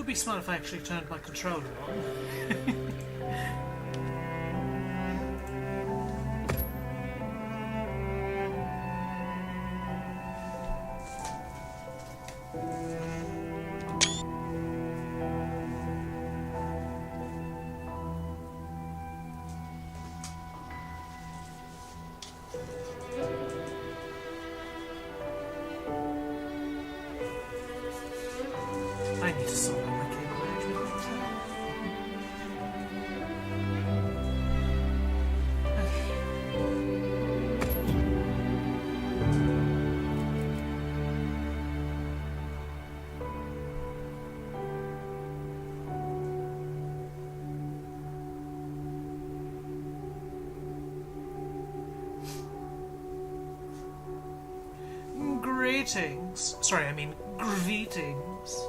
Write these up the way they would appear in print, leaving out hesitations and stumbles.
would be smart if I actually turned my controller on. I need to sort out my cable management. Greetings. Sorry, I mean greetings.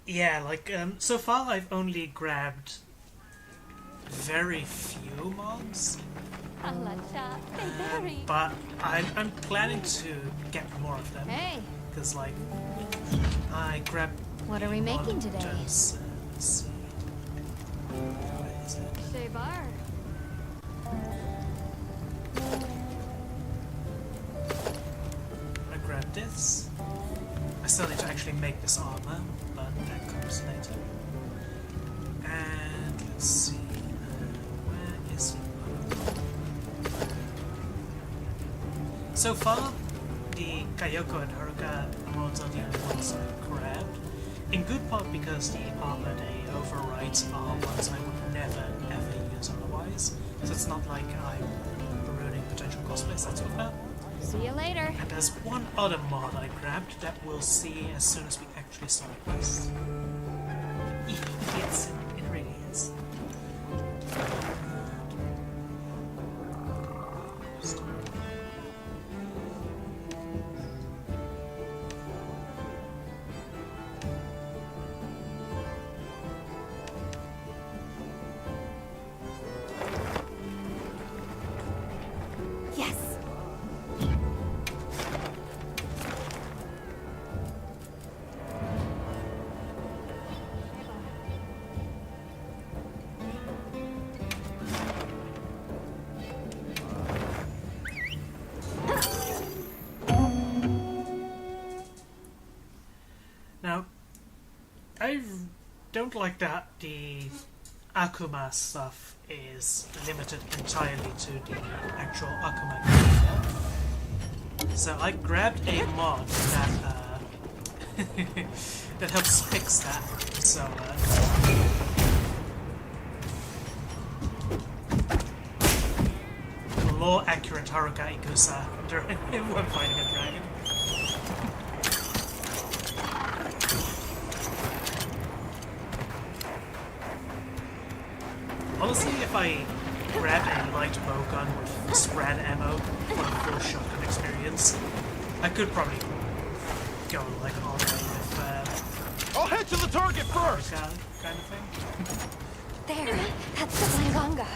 Yeah, like, so far I've only grabbed very few mods, but I'm planning to get more of them. Hey, Because, like, I grabbed... what are we making today? Let's see. Where is it? Say bar. I grabbed this. I still need to actually make this armor, but that comes later. And let's see, where is it? So far, the Kayoko and Haruka mods are the only ones I grabbed. In good part because the armor they overrides are ones I would never ever use otherwise. So it's not like I'm ruining potential cosplays, that's all about. See you later. And there's one other mod I grabbed that we'll see as soon as we actually start this. Yes, it really is. Yes. Now, I don't like that the Akuma stuff is limited entirely to the actual Akuma character. So I grabbed a mod that that helps fix that. So more accurate Haruka Igusa when fighting a dragon. Honestly, if I grabbed a light bowgun with spread ammo for the full shotgun experience, I could probably go like all the way with I'll head to the target first! kind of thing. There. That's the Sanganga.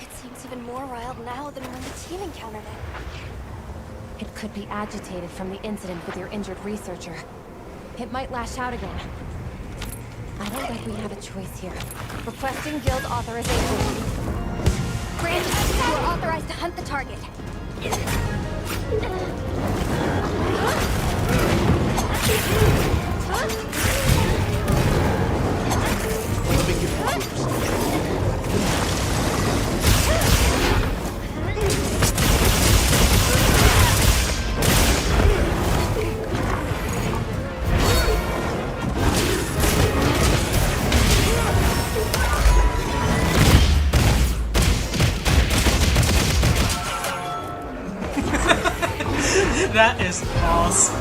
It seems even more riled now than when the team encountered it. It could be agitated from the incident with your injured researcher. It might lash out again. I don't think we have a choice here. Requesting guild authorization. Grant, you are authorized to hunt the target. Let me give you That is awesome.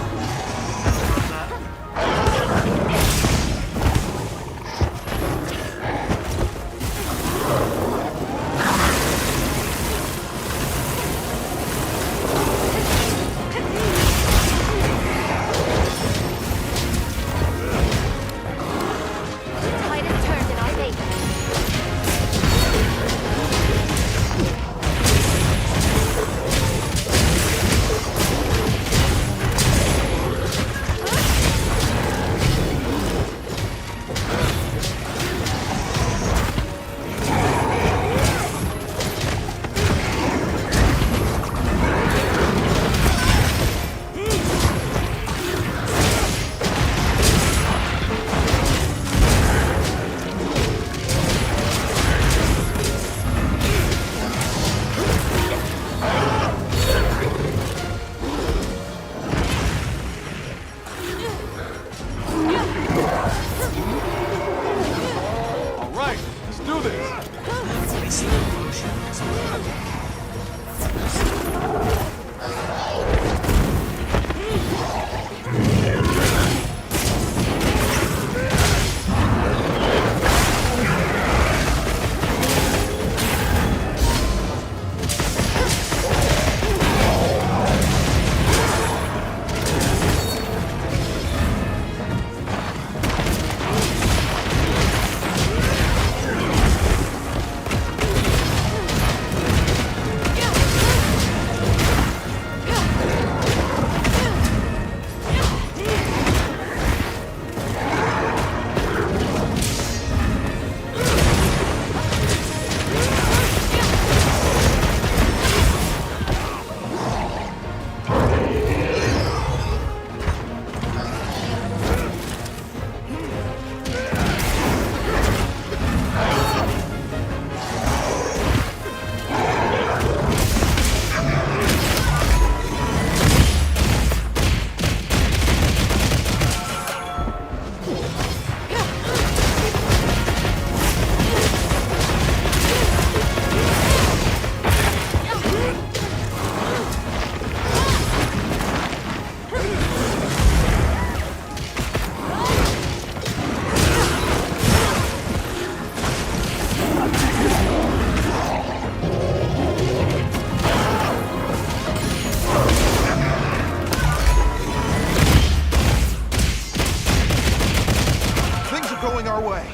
way.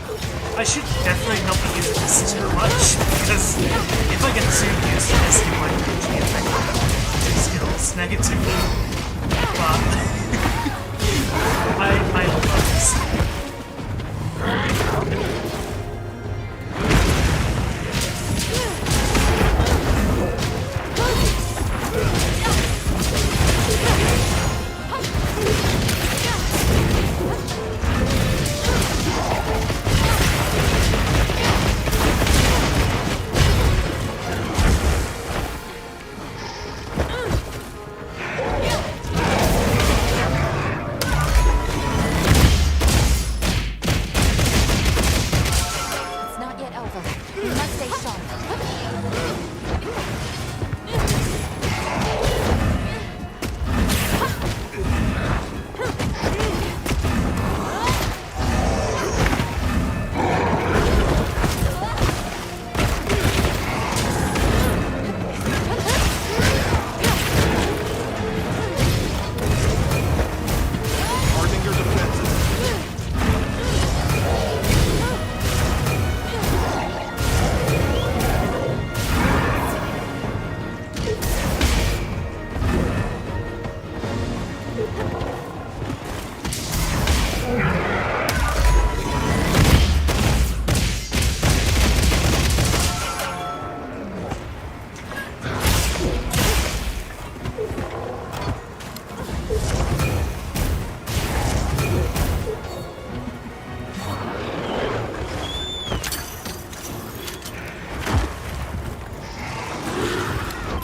I should definitely not be using this too much, because if I get too used to this, it might actually affect my skills negatively. But I love this.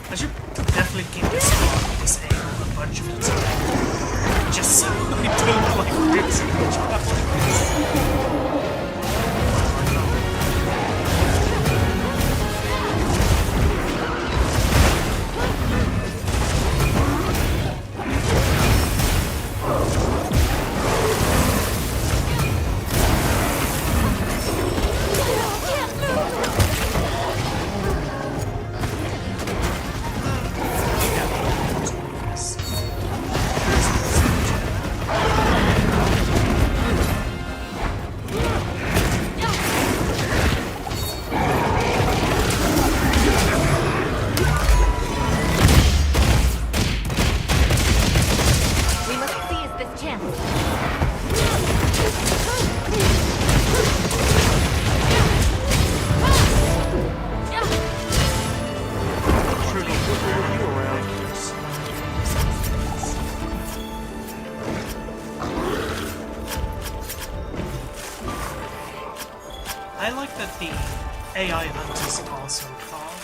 I should definitely keep this aim a bunch of the time, just so I don't like losing much like this. I like that the AI hunters are also calm.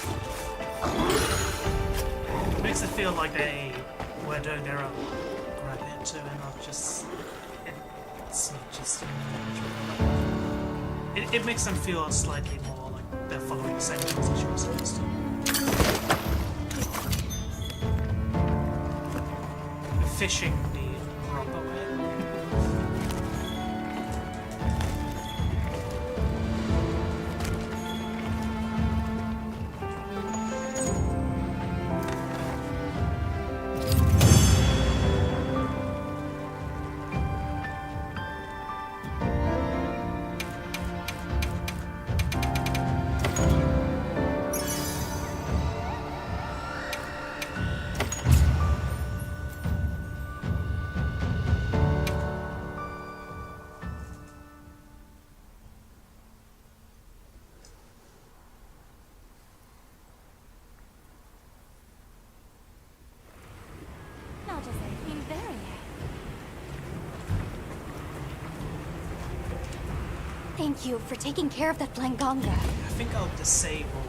It makes it feel like they were doing their own grab into and not just... It's not just... It makes them feel slightly more like they're following the same rules as you were supposed to. Fishing the proper way. Thank you for taking care of that Blanganga. I think I'll disable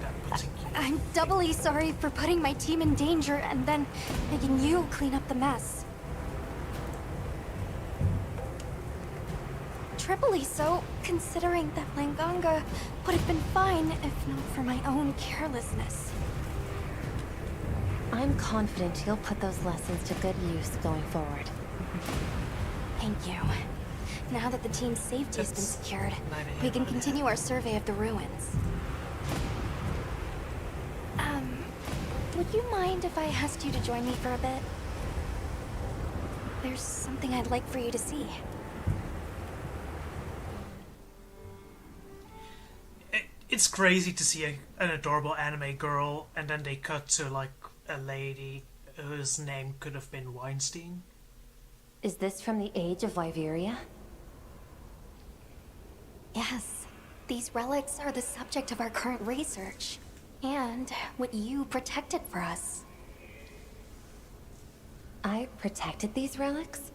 that particular... I'm doubly sorry for putting my team in danger and then making you clean up the mess. Triply so, considering that Blanganga would have been fine if not for my own carelessness. I'm confident you'll put those lessons to good use going forward. Thank you. Now that the team's safety has been secured, we can continue our survey of the ruins. Would you mind if I asked you to join me for a bit? There's something I'd like for you to see. it's crazy to see an adorable anime girl, and then they cut to like a lady whose name could have been Weinstein. Is this from the age of Wyveria? Yes. These relics are the subject of our current research. And what you protected for us. I protected these relics?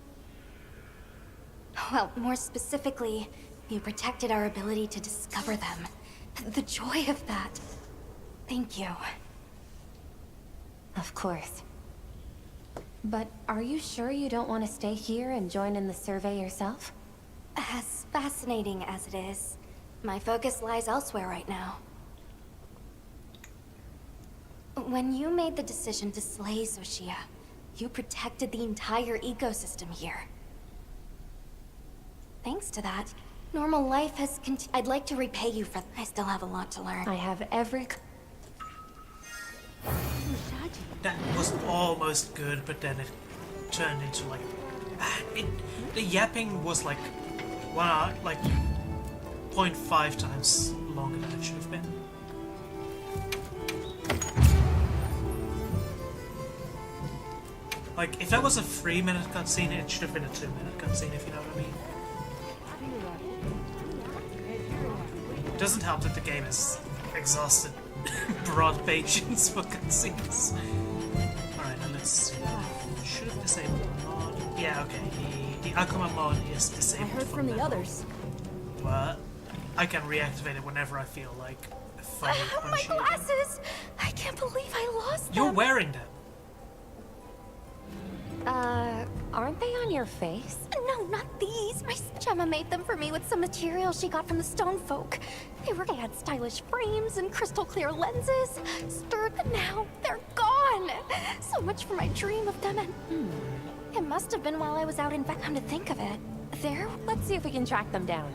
Well, more specifically, you protected our ability to discover them. The joy of that. Thank you. Of course. But are you sure you don't want to stay here and join in the survey yourself? As fascinating as it is, my focus lies elsewhere right now. When you made the decision to slay Soshia, you protected the entire ecosystem here. Thanks to that, normal life has I'd like to repay you for... I still have a lot to learn. I have every... That was almost good, but then it turned into like... the yapping was like... wow, like 0.5 times longer than it should have been. Like, if that was a 3-minute cutscene, it should have been a 2-minute cutscene, if you know what I mean. It doesn't help that the game is exhausted broad patience for cutscenes. Alright, now let's see. Should have disabled the mod. Yeah, okay, the Akuma mod is disabled. I heard from the others. But I can reactivate it whenever I feel like fighting My Punchy again. glasses! I can't believe I lost them! You're wearing them! Aren't they on your face? No, not these. My Gemma made them for me with some material she got from the stone folk. They had stylish frames and crystal clear lenses. Stirred, but now they're gone. So much for my dream of them, and it must have been while I was out in Come to think of it. Let's see if we can track them down.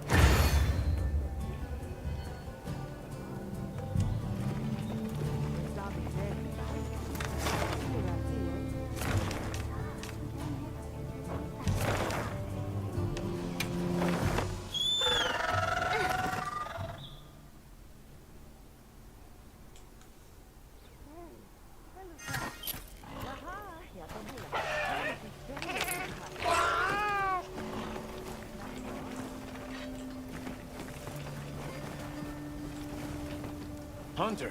Hunter,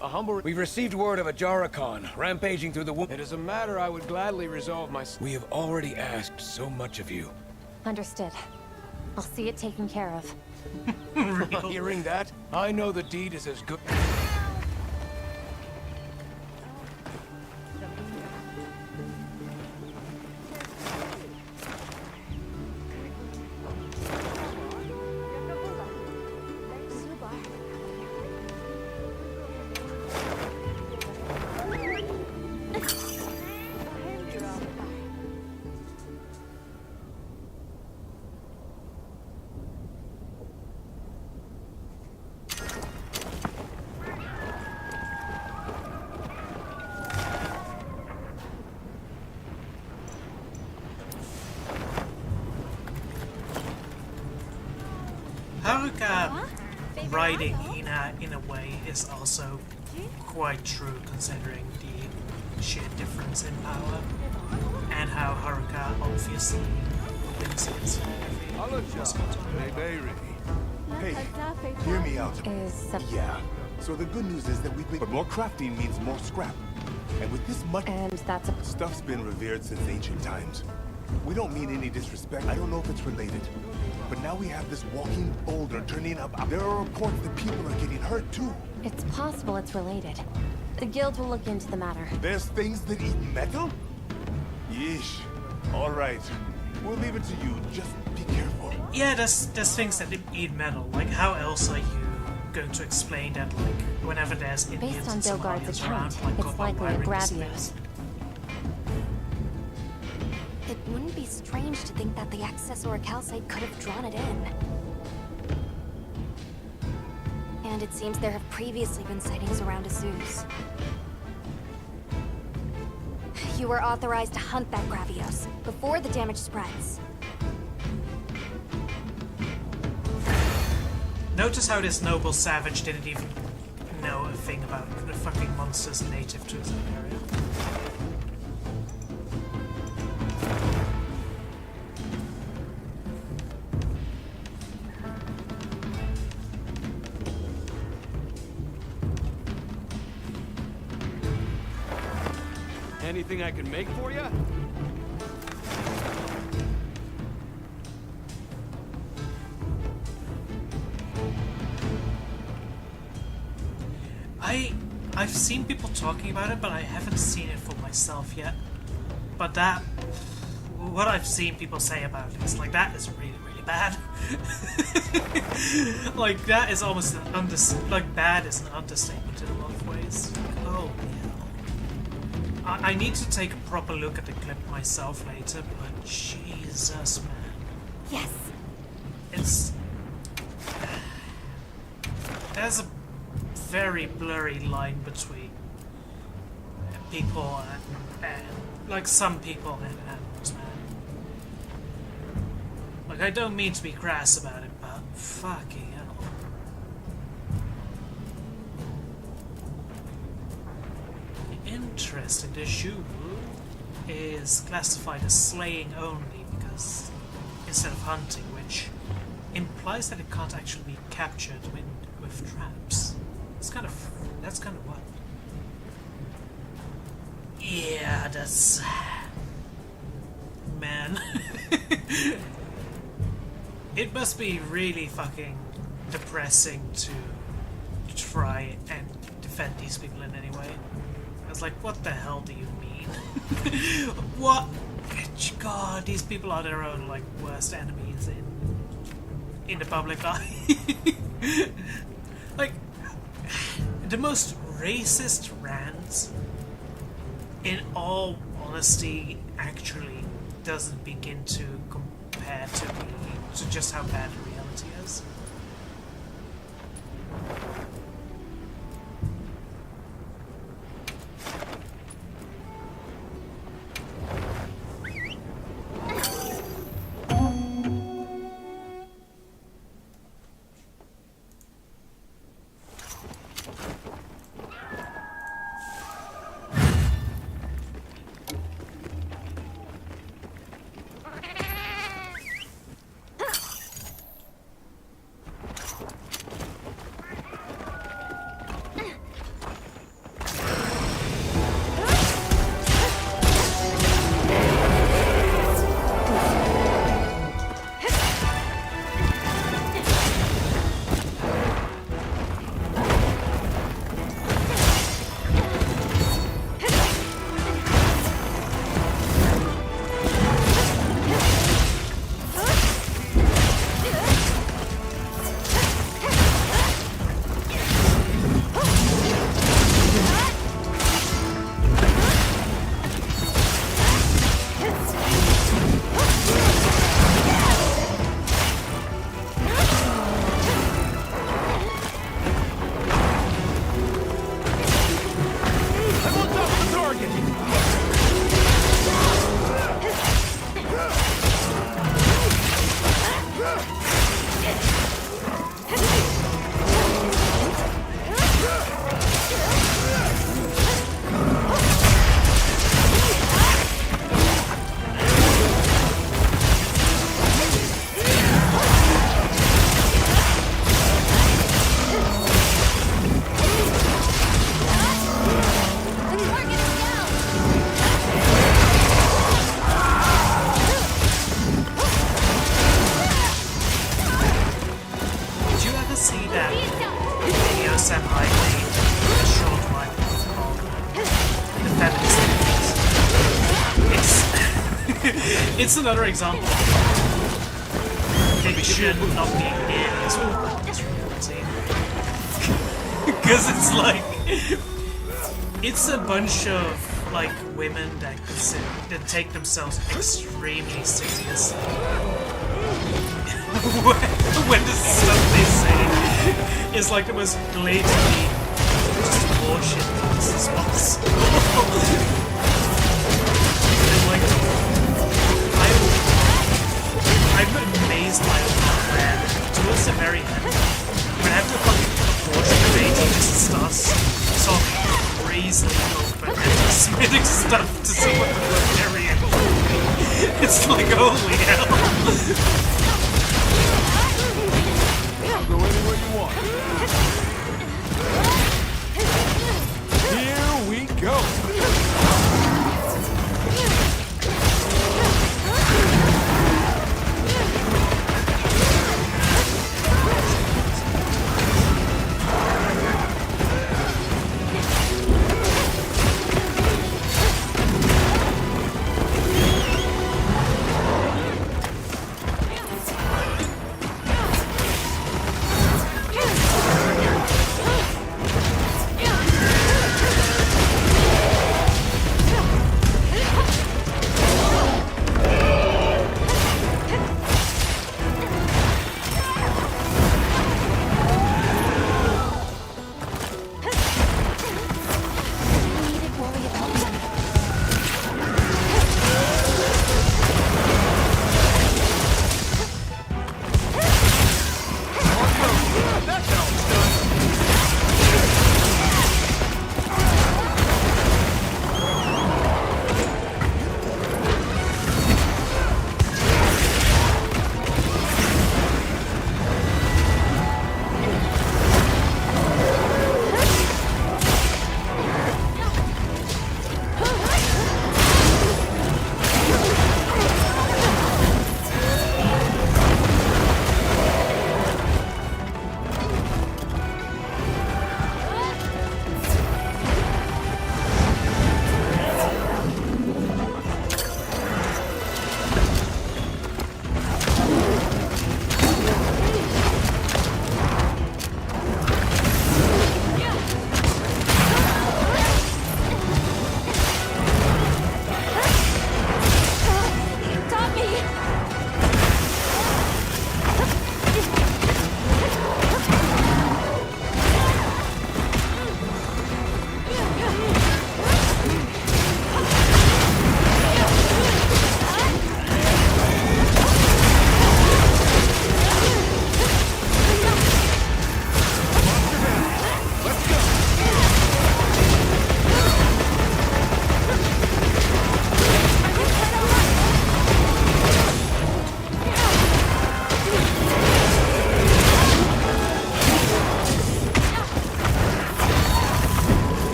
a humble... We've received word of a Jarakan rampaging through the It is a matter I would gladly resolve myself. We have already asked so much of you. Understood. I'll see it taken care of. Hearing that, I know the deed is as good... Haruka riding Hina in a way is also quite true considering the sheer difference in power and how Haruka obviously wins against every possible time. Hey, hear me out. Yeah. So the good news is that but more crafting means more scrap. And with this much... And that's a... Stuff's been revered since ancient times. We don't mean any disrespect. I don't know if it's related. But now we have this walking boulder turning up. There are reports that people are getting hurt too. It's possible it's related. The guild will look into the matter. There's things that eat metal? Yeesh. All right. We'll leave it to you. Just be careful. Yeah, there's things that eat metal. Like, how else are you going to explain that, like, whenever there's Indians Based on and Dogard's Somalians around, account, like, it's likely a wiring Gravios. displays? It wouldn't be strange to think that the Access or Calcite could have drawn it in. And it seems there have previously been sightings around Azuz. You were authorized to hunt that Gravios before the damage spreads. Notice how this noble savage didn't even know a thing about the fucking monsters native to his own area. Anything I can make for you? I've seen people talking about it, but I haven't seen it for myself yet. But that, what I've seen people say about it is like, that is really, really bad. Like, that is almost an like, bad is an understatement in a lot of ways. Oh, yeah. I need to take a proper look at the clip myself later, but Jesus, man. Yes. It's... There's a very blurry line between people and like some people and animals, man. Like, I don't mean to be crass about it, but fucking hell. Interesting. The shoe is classified as slaying only because instead of hunting, which implies that it can't actually be captured with traps. That's kind of what. Yeah, that's... Man. It must be really fucking depressing to try and defend these people in any way. I was like, what the hell do you mean? What? God, these people are their own, like, worst enemies in the public eye. Like, the most racist rant, in all honesty, actually doesn't begin to compare to just how bad the reality is. It's another example of fiction not being nearly as well as reality. Because it's like, it's a bunch of like women that take themselves extremely seriously. when the stuff they say is like the most blatantly just bullshit things as possible. And like, I'm amazed by where, towards the very end, had to fucking abort the date just starts sort of crazily open and just submitting stuff to see what the Valkyrian. It's like, holy hell. I'll go anywhere you want. Here we go.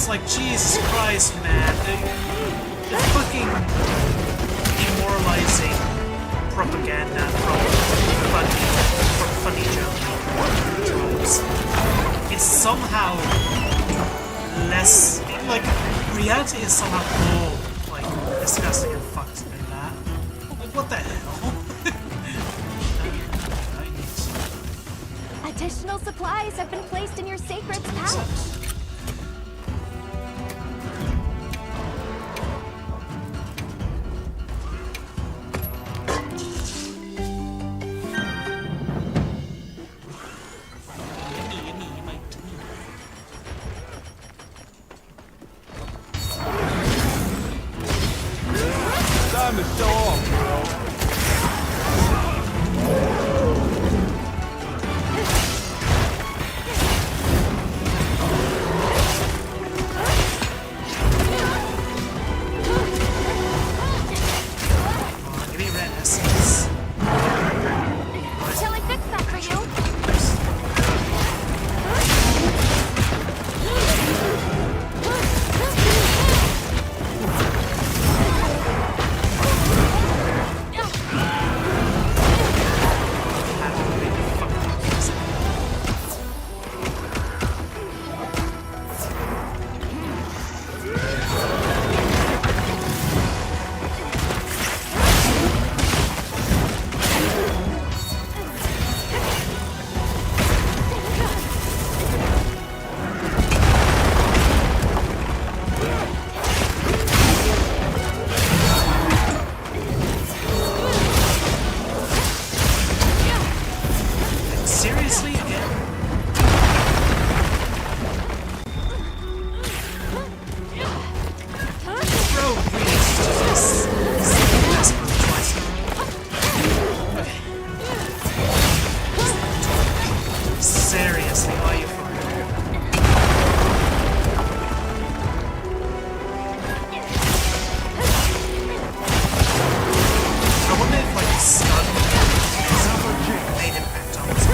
it's like, Jesus Christ, man. The fucking demoralizing propaganda from funny German trolls. It's somehow less, like, reality is somehow more, like, disgusting and fucked than that. Like, what the hell? Additional supplies have been placed in your sacred pouch. Time to show off, bro. Shall I fix that for you? Seriously, again? Bro, really, this desperate twice. Okay. Seriously, are you for real? I wonder if, like, stun made impact on this.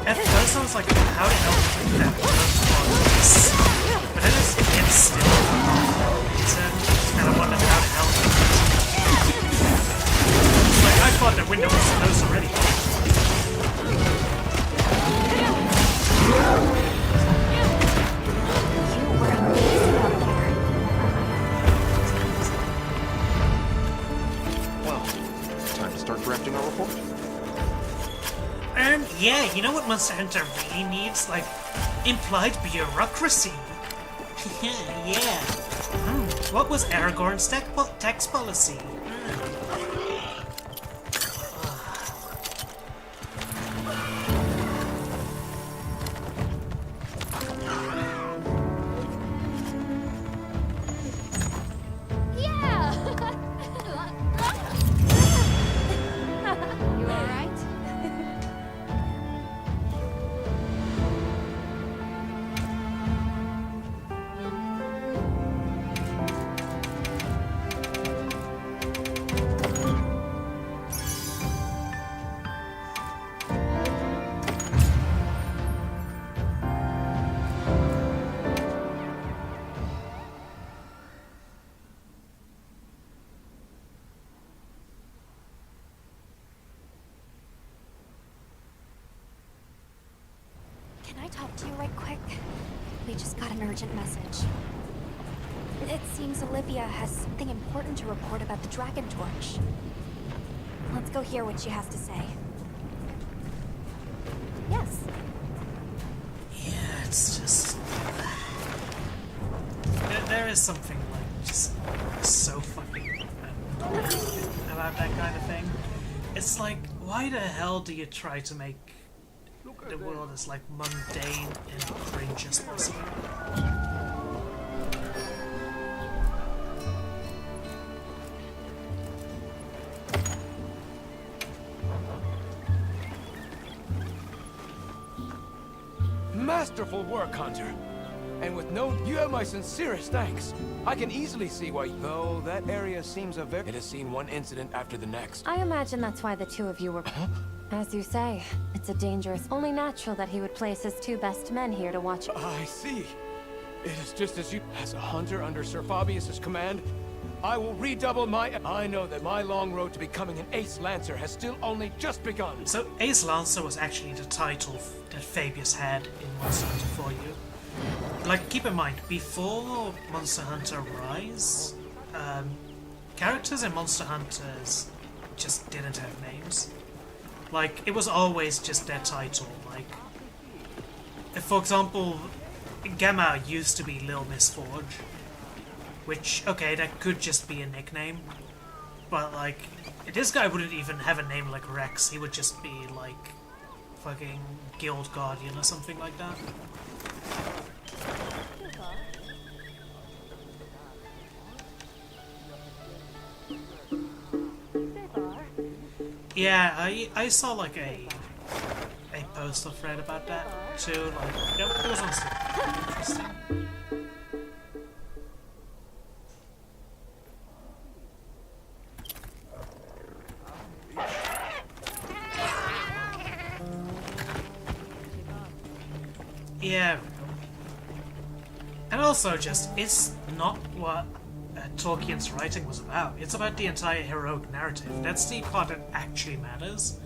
That sounds like how to help that this. But then it's still and I wonder how to help. Like, I thought the window was closed already. Well, time to start drafting our report. And yeah, you know what Monster Hunter really needs? Like, implied bureaucracy. Yeah. What was Aragorn's tax policy? Yeah! You alright? Can I talk to you right quick? We just got an urgent message. It seems Olivia has something important to report about the Dragon Torch. Let's go hear what she has to say. Yes. Yeah, it's just... There is something, like, just so fucking annoying about that kind of thing. It's like, why the hell do you try to make the world as, like, mundane and cringe as possible? Masterful work, Hunter. And with no... You have my sincerest thanks. I can easily see why... Though that area seems a very... It has seen one incident after the next. I imagine that's why the two of you were... As you say, it's a dangerous... Only natural that he would place his two best men here to watch... I see. It is just as you... As a hunter under Sir Fabius's command, I will redouble my... I know that my long road to becoming an ace lancer has still only just begun. So, Ace Lancer was actually the title that Fabius had in Monster Hunter for you. Like, keep in mind, before Monster Hunter Rise, characters in Monster Hunters just didn't have names. Like, it was always just their title. Like, for example, Gamma used to be Lil Miss Forge, which, okay, that could just be a nickname, but, like, this guy wouldn't even have a name like Rex. He would just be, like, fucking Guild Guardian or something like that. Yeah, I saw like a post or thread about that too. Like, it was honestly interesting. Yeah, and also just it's not what Tolkien's writing was about. It's about the entire heroic narrative. That's the part that actually matters.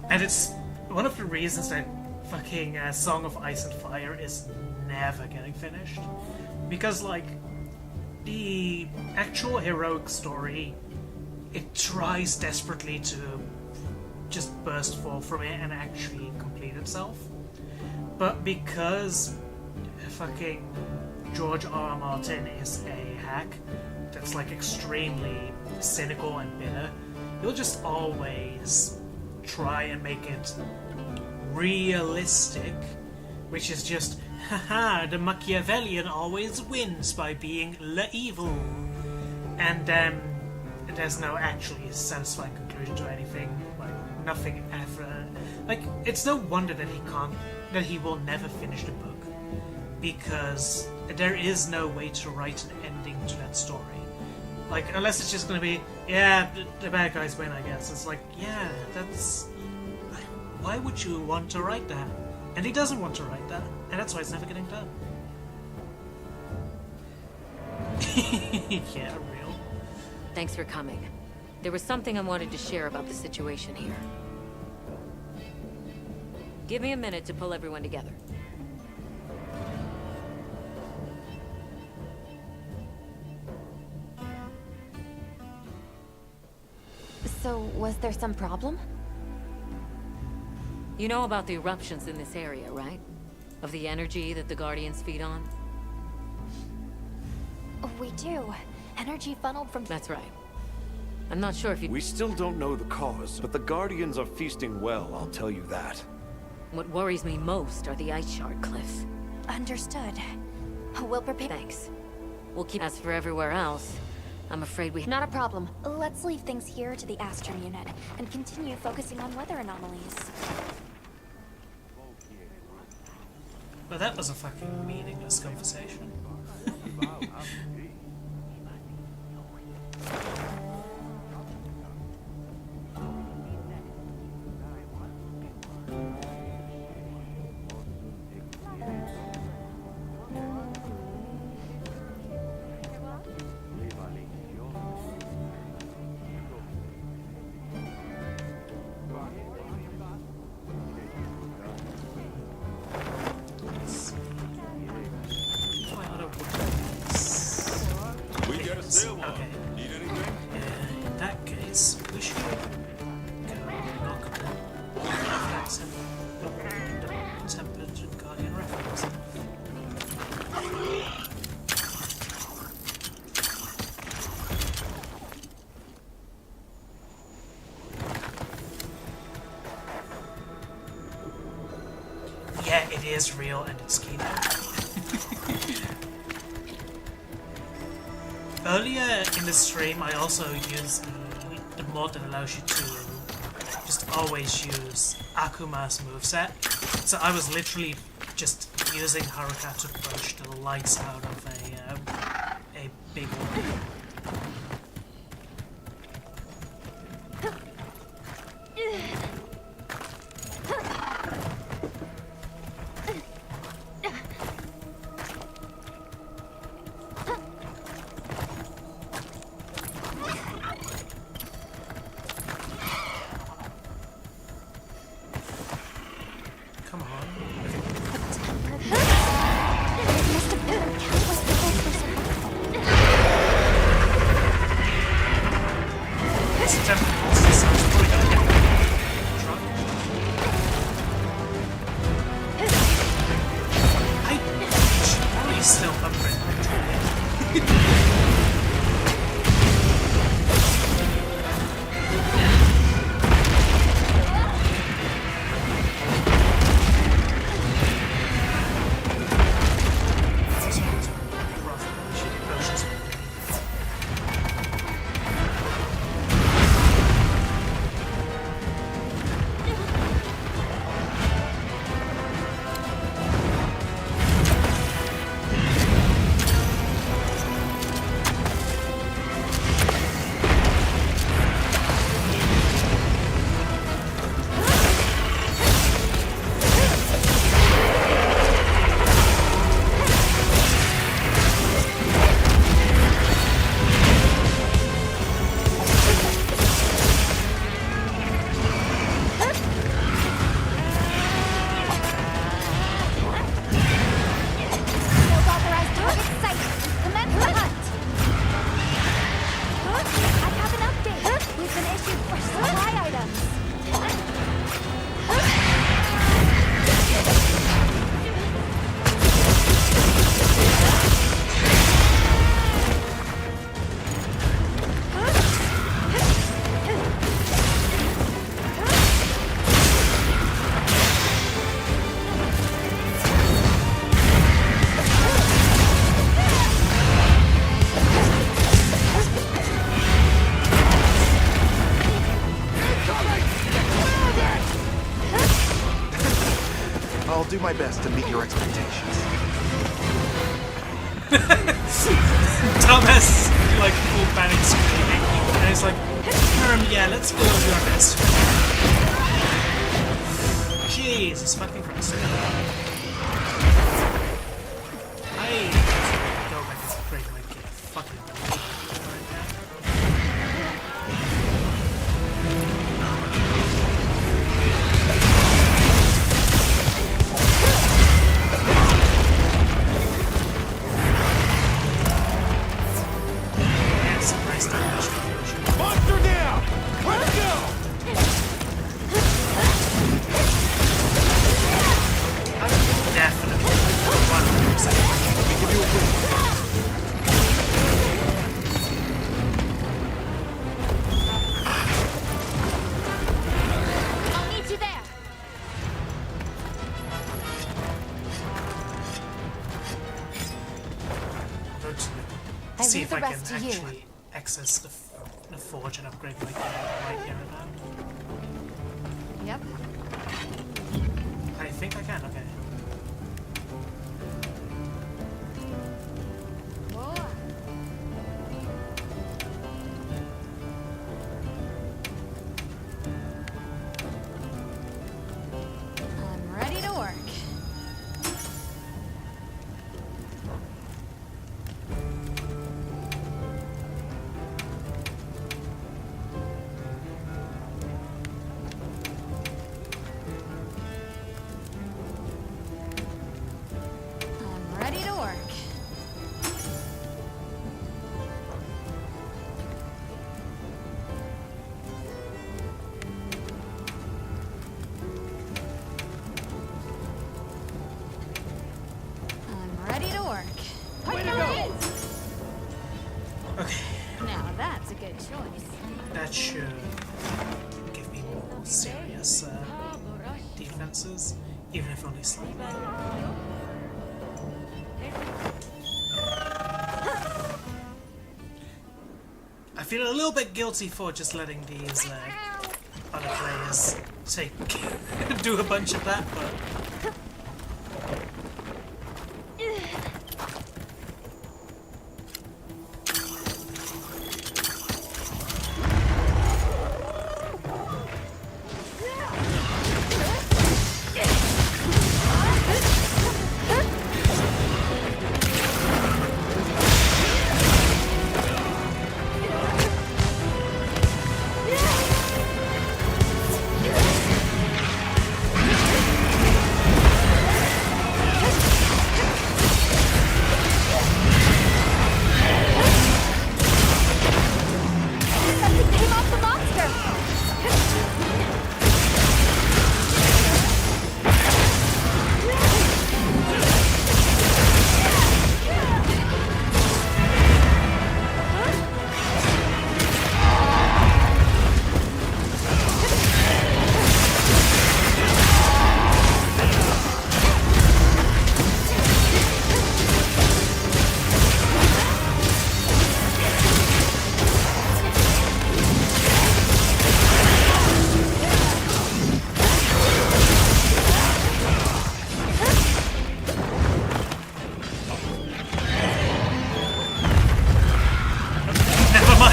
And it's one of the reasons that fucking Song of Ice and Fire is never getting finished. Because, like, the actual heroic story, it tries desperately to just burst forth from it and actually complete itself. But because fucking George R.R. Martin is a hack that's like extremely cynical and bitter, he'll just always try and make it realistic, which is just, haha, the Machiavellian always wins by being la evil. And there's no actually satisfying conclusion to anything, like nothing ever. Like, it's no wonder that he will never finish the book, because there is no way to write an ending to that story. Like, unless it's just gonna be, yeah, the bad guys win, I guess. It's like, yeah, that's... Why would you want to write that? And he doesn't want to write that, and that's why it's never getting done. Yeah, real. Thanks for coming. There was something I wanted to share about the situation here. Give me a minute to pull everyone together. So, was there some problem? You know about the eruptions in this area, right? Of the energy that the Guardians feed on? We do. Energy funneled from... That's right. I'm not sure if you... We still don't know the cause, but the Guardians are feasting well, I'll tell you that. What worries me most are the ice shard cliffs. Understood. We'll prepare... Thanks. We'll keep... As for everywhere else, I'm afraid we... Not a problem. Let's leave things here to the Astrum unit, and continue focusing on weather anomalies. But that was a fucking meaningless conversation. is real and it's Kino. Earlier in the stream, I also used the mod that allows you to just always use Akuma's moveset. So I was literally just using Haruka to push the lights out of a big one. Do my best to meet your expectations. Thomas, like, full panic screaming, and it's like, yeah, let's go do our best. Jesus fucking Christ. I go back and break my kid. Fucking Monster down! Let's go! definitely 100%. We give you a break. I'll meet you there. Go to see if I can rest to you. actually access the forge and upgrade my gear right here and now. Yep. I think I can, okay. I'm ready to work. I'm ready to work. I'm ready to work. Way to go! Okay, Now that's a good choice. that should give me more serious defenses. even if only slightly. I feel a little bit guilty for just letting these other players do a bunch of that, but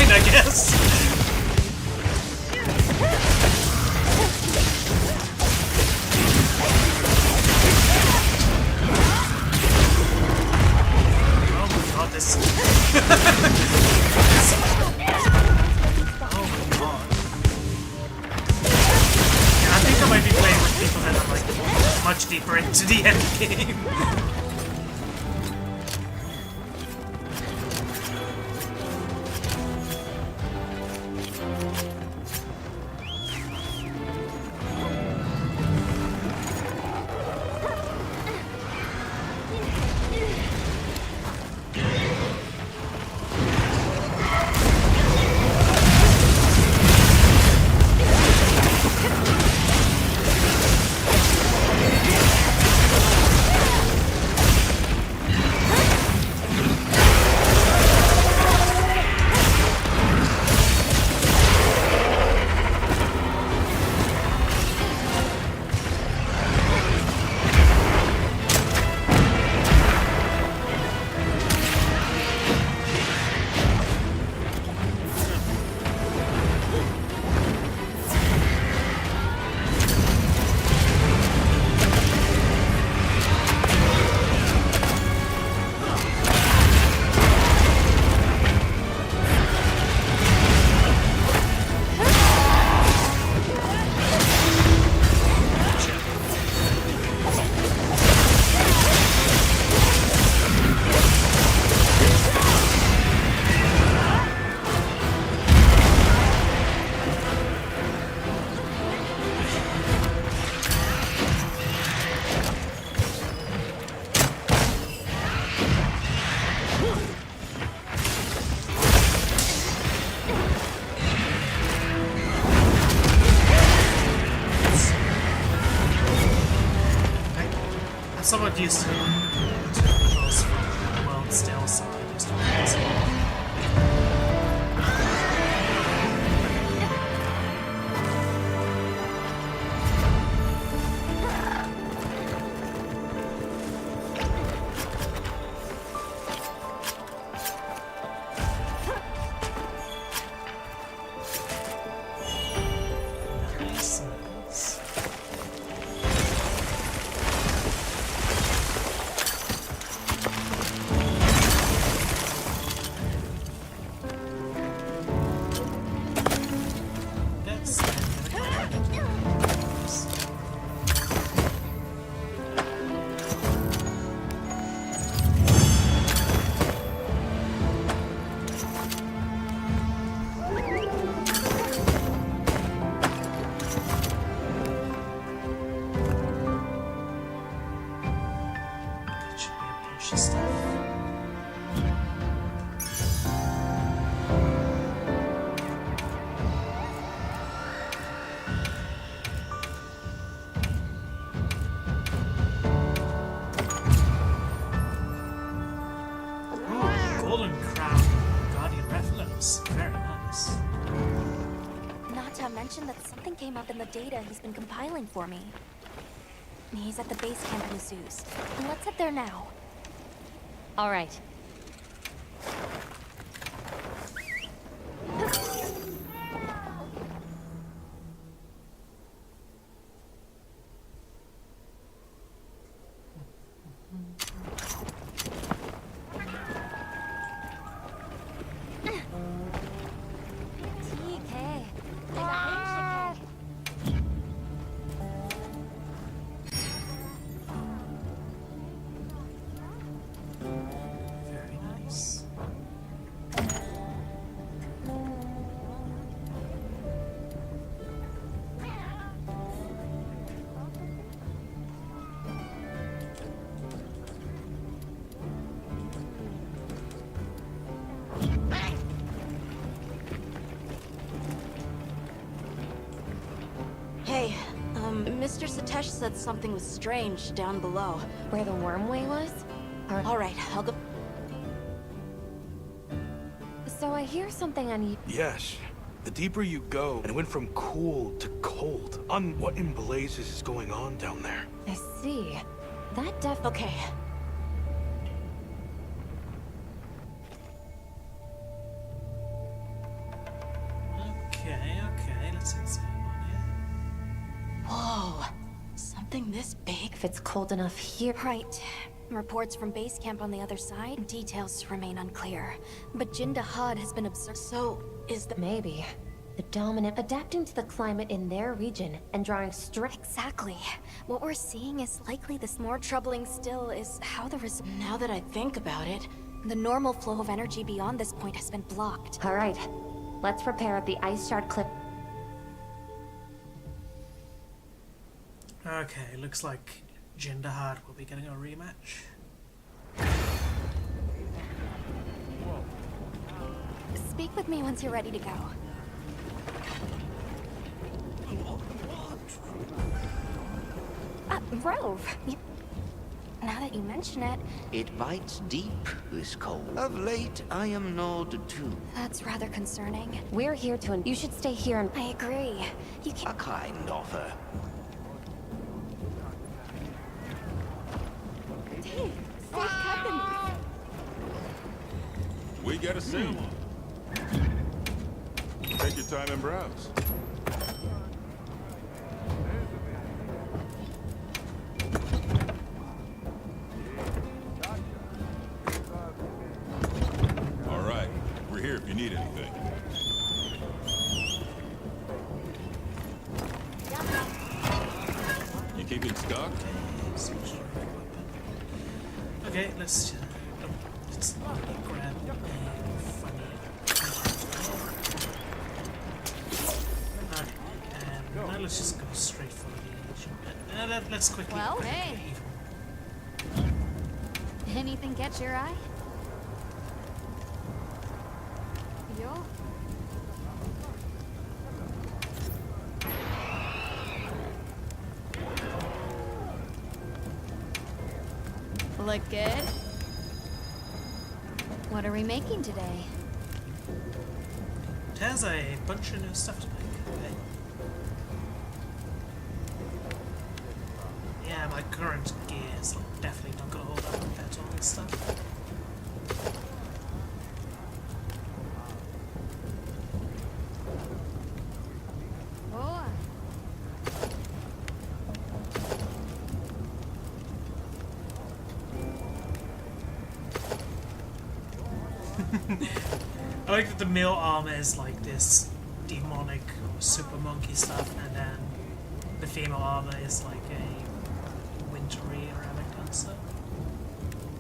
I guess. Oh my god, this. Oh my god. Yeah, I think I might be playing with people that are like much deeper into the end game. Somewhat used to visuals from the world still, so I just don't know. mentioned that something came up in the data he's been compiling for me. He's at the base camp in Zeus. Let's head there now. All right. Very nice. Hey, Mr. Satesh said something was strange down below. Where the wormway was? All right, I'll go. So I hear something unusual. Yes. The deeper you go, and it went from cool to cold. What in blazes is going on down there? I see. That Okay. Okay, let's examine it. Whoa. Something this big? If it's cold enough here. Right. Reports from base camp on the other side, details remain unclear. But Jinda Had has been observed. So, is the... Maybe. The dominant adapting to the climate in their region and drawing strict. Exactly. What we're seeing is likely this. More troubling still is how the Now that I think about it... The normal flow of energy beyond this point has been blocked. All right. Let's prepare at the ice shard cliff. Okay, looks like Jinda Had will be getting a rematch. Speak with me once you're ready to go. Rove. Now that you mention it... It bites deep, this cold. Of late, I am gnawed too. That's rather concerning. We're here to... You should stay here and... I agree. You can't... A kind offer. Hey, safe company. We got a sale on. Take your time and browse. All right, we're here if you need anything. You keeping stock? Okay, let's grab a funny. Okay, and now let's just go straight for the. Let's quickly. Well, hey. Anything catch your eye? Yo. Look good? What are we making today? It has a bunch of new stuff to make. Okay. Yeah, my current gear is definitely not gonna hold up compared to all this stuff. Oh. I like that the male armor is like this demonic or super monkey stuff, and then the female armor is like a wintry Arabic dancer.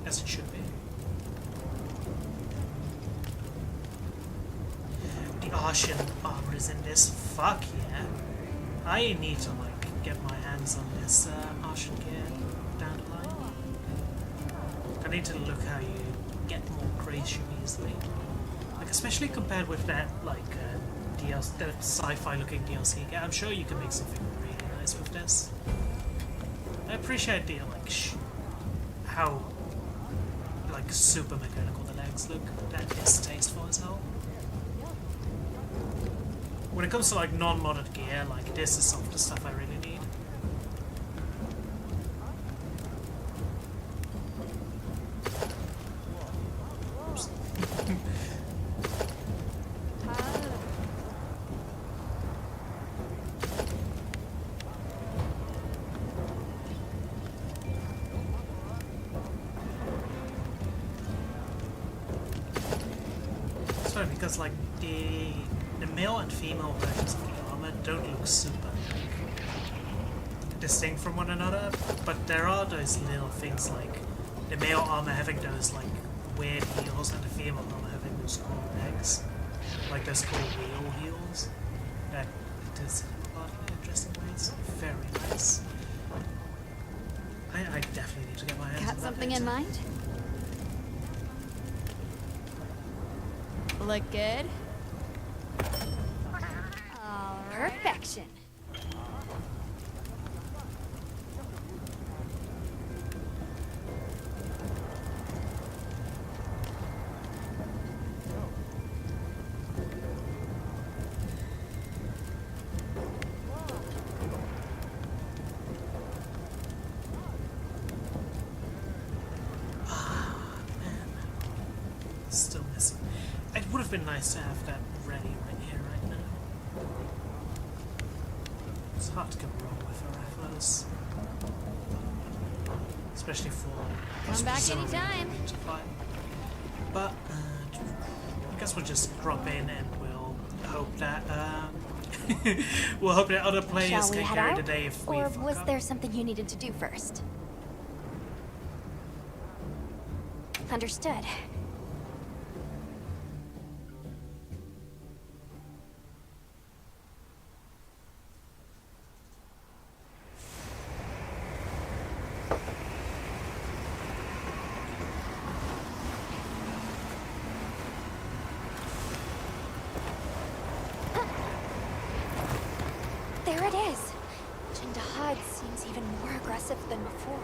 As it should be. The Arshan armor is in this. Fuck yeah. I need to like get my hands on this Arshan gear down the line. I need to look how you get more grace easily. Like especially compared with that like DLC, the sci-fi looking DLC. I'm sure you can make something really nice with this. I appreciate the like how like super mechanical the legs look. That is tasteful as hell. when it comes to like non-modded gear, like this is some of the stuff I really need. Oops. Sorry, because like the male and female versions of the armor don't look super distinct from one another, but there are those little things like the male armor having those like weird heels and the female armor having those cool legs, like those cool wheel heels. That does a lot of interesting ways. Very nice. I definitely need to get my hands on Got that something later. in mind? Look good? Perfection. Still missing. It would have been nice to have that ready right here, right now. It's hard to go wrong with her efforts. Especially for... Come back anytime. To fight. But, I guess we'll just drop in and we'll hope that, we'll hope that other players Shall we can head carry out? the day if we Or fuck was up. there something you needed to do first? Understood. There it is. Jindahad seems even more aggressive than before.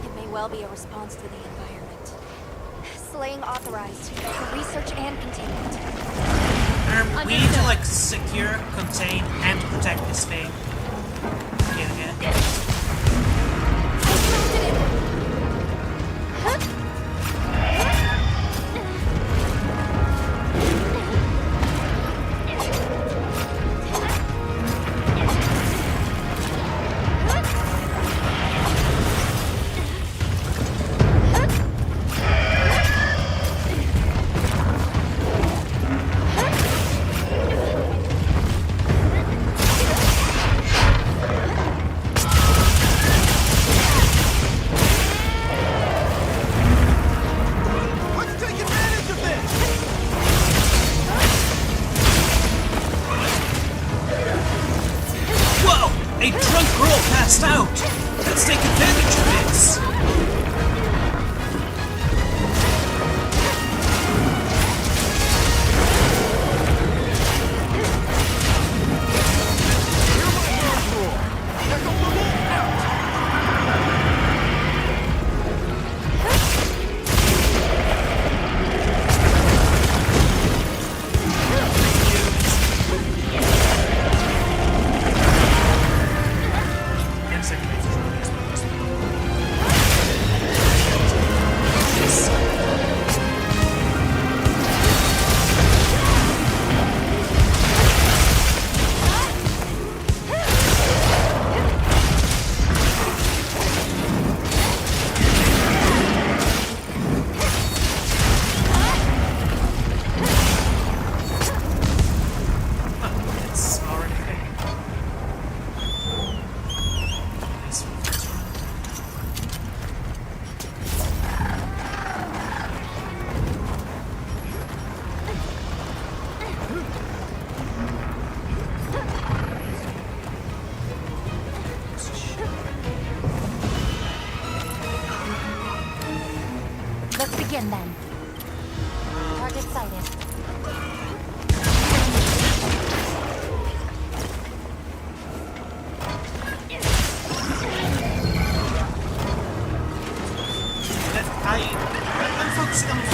It may well be a response to the environment. Slaying authorized for research and containment. We need to like secure, contain, and protect this thing. Yeah. A drunk girl passed out! Let's take advantage of this! Let's begin then. Target sighted. I'm focusing on the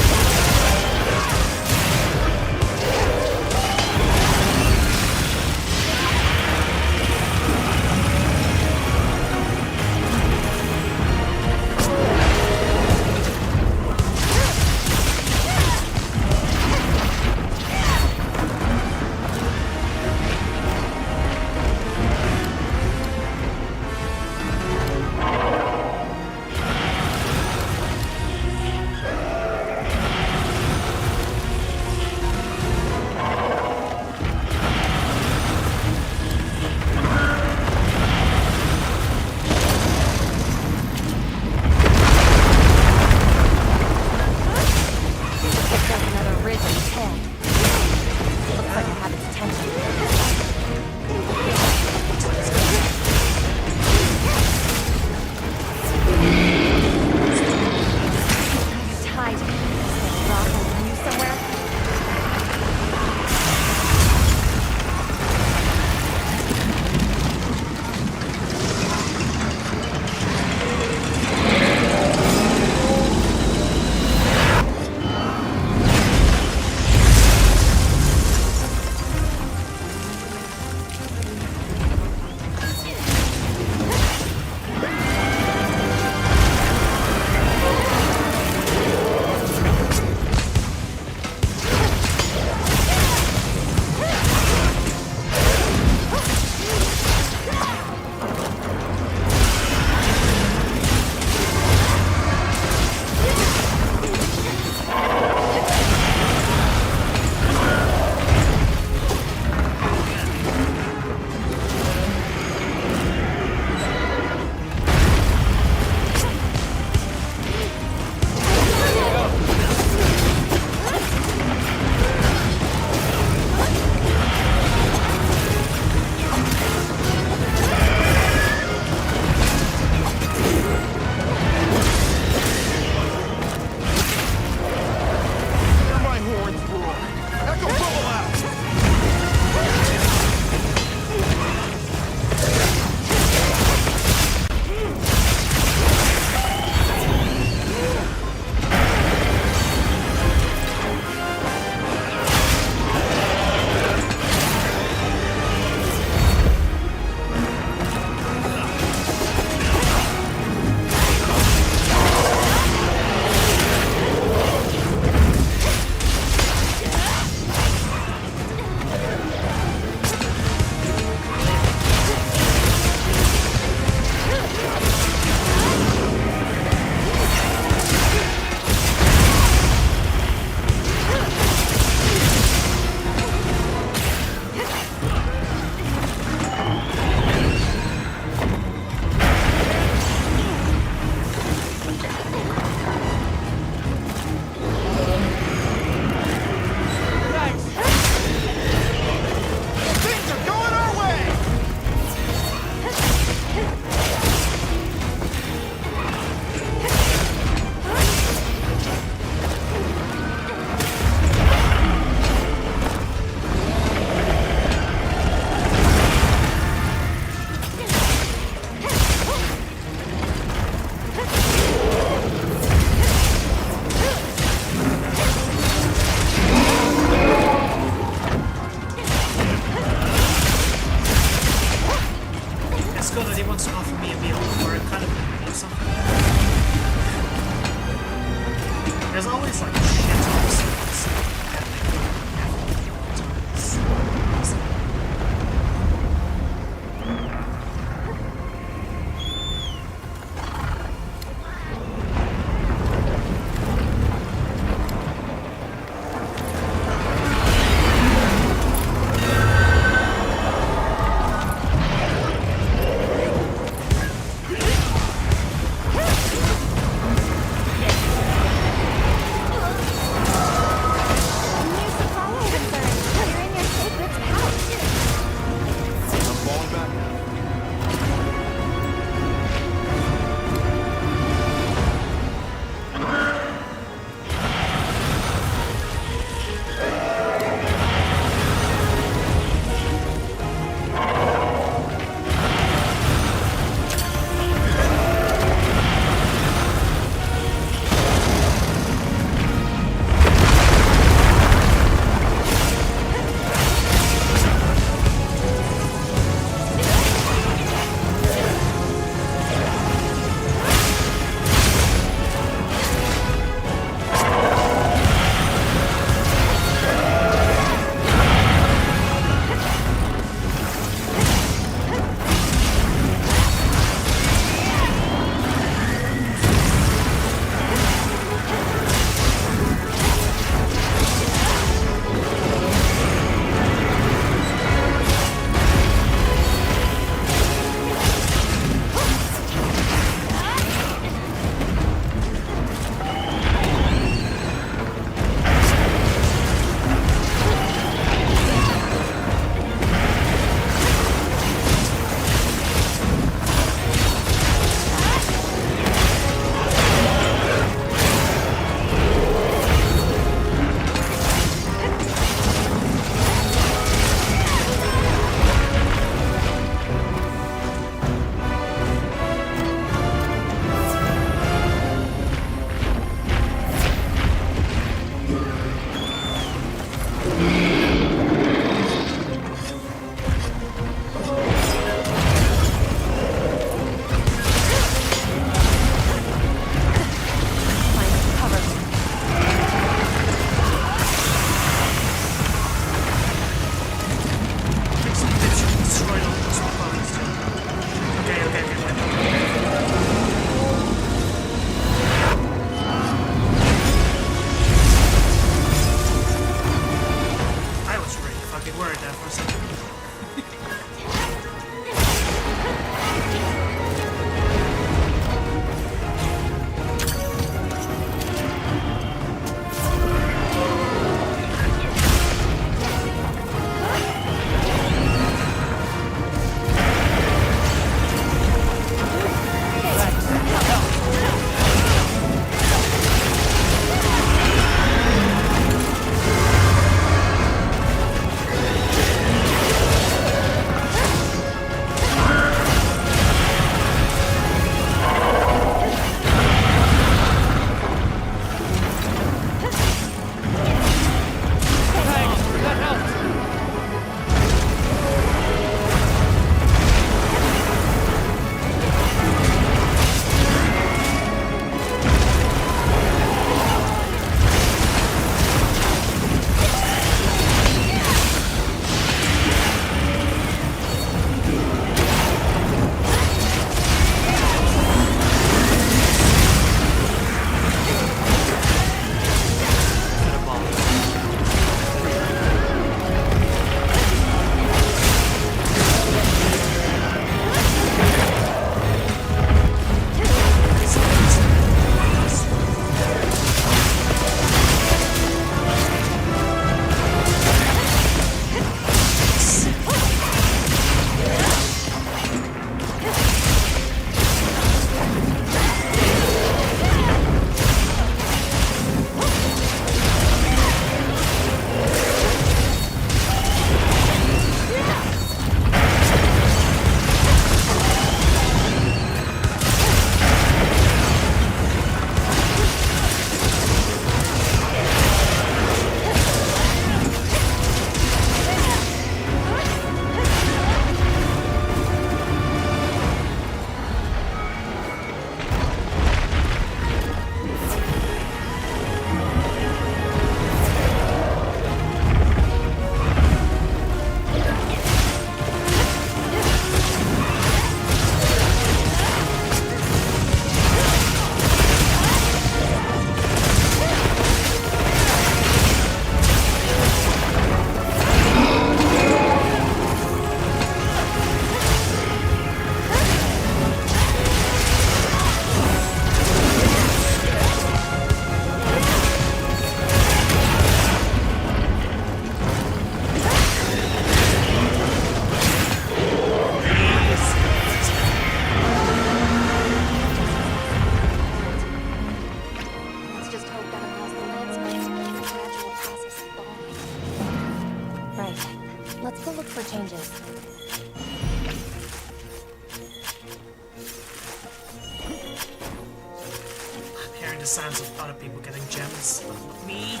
I'm hearing the sounds of other people getting gems, but not me.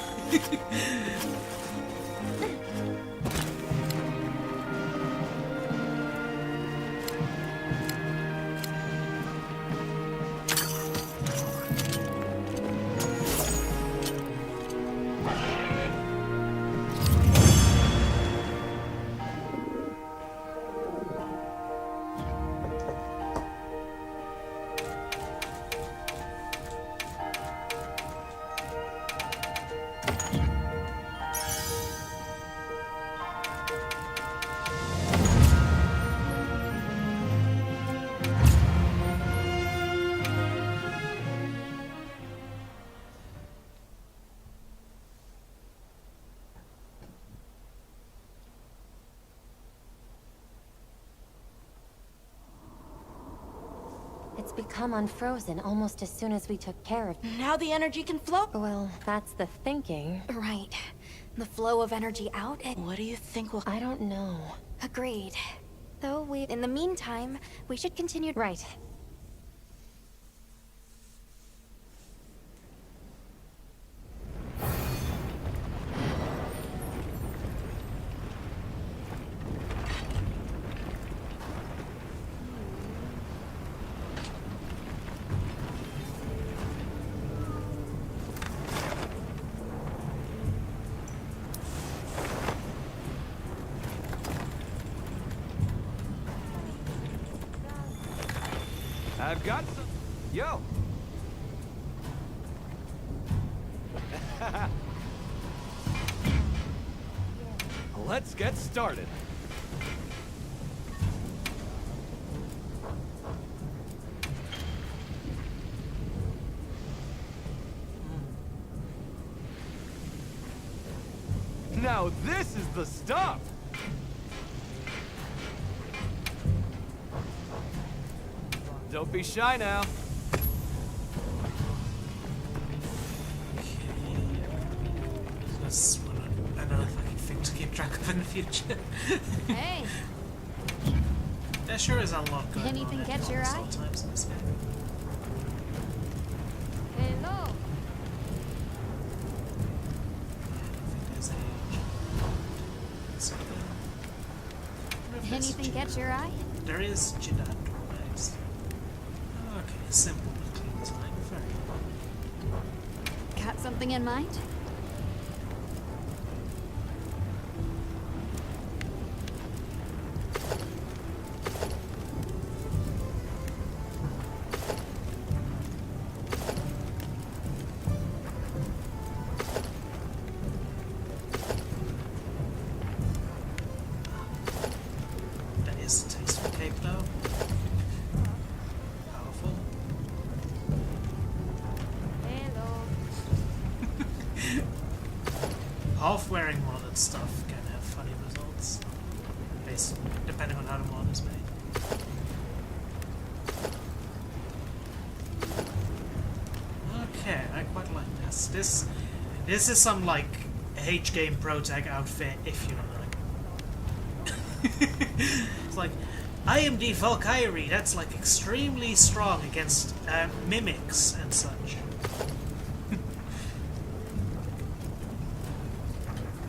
It's become unfrozen almost as soon as we took care of it. Now the energy can flow? Well, that's the thinking. Right. The flow of energy out and... What do you think will... I don't know. Agreed. Though in the meantime, we should continue... Right. I've got some... Yo! Let's get started. Now this is the stuff! Don't be shy now. That's another fucking thing to keep track of in the future. Hey! There sure is a lot going Anything on catch your eye? sometimes in this game. Hello! There's Anything catch your eye? There is Jeddah doorways. Okay, simple but clean time. Very well. Got something in mind? That is a tasteful cake though. Powerful. Hello. Half wearing modded stuff can have funny results. Based depending on how the mod is made. Okay, I quite like this. This is some like H game Pro Tag outfit if you know like. It's like I am the Valkyrie, that's like extremely strong against mimics and such.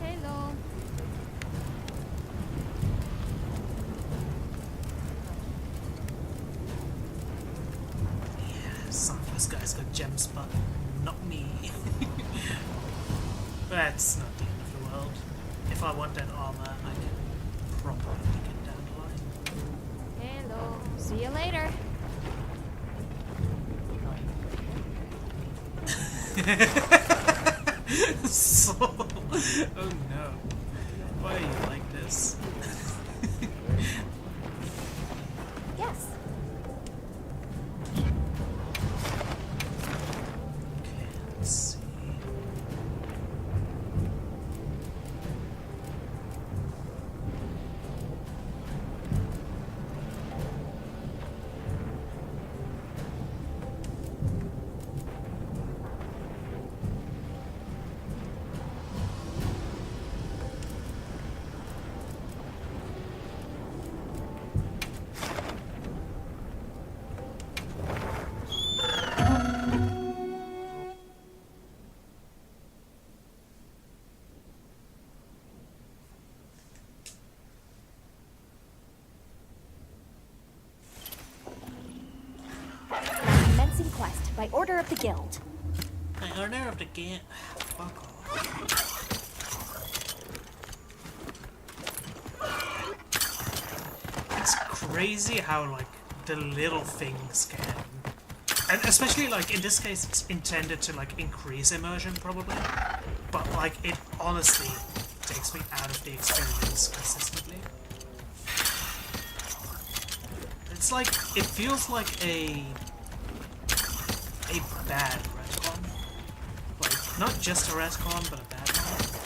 Hello. Yeah, some of those guys got gems, but not me. That's not the end of the world. If I want that armor, I can probably get down the line. Hello. See you later. So, oh no. Why are you like this? Yes. Okay, let's see. request by order of the guild. By order of the guild. Fuck off. It's crazy how like the little things can, and especially like in this case it's intended to like increase immersion probably, but like it honestly takes me out of the experience consistently. It's like, it feels like a bad retcon. Like, not just a retcon, but a bad one.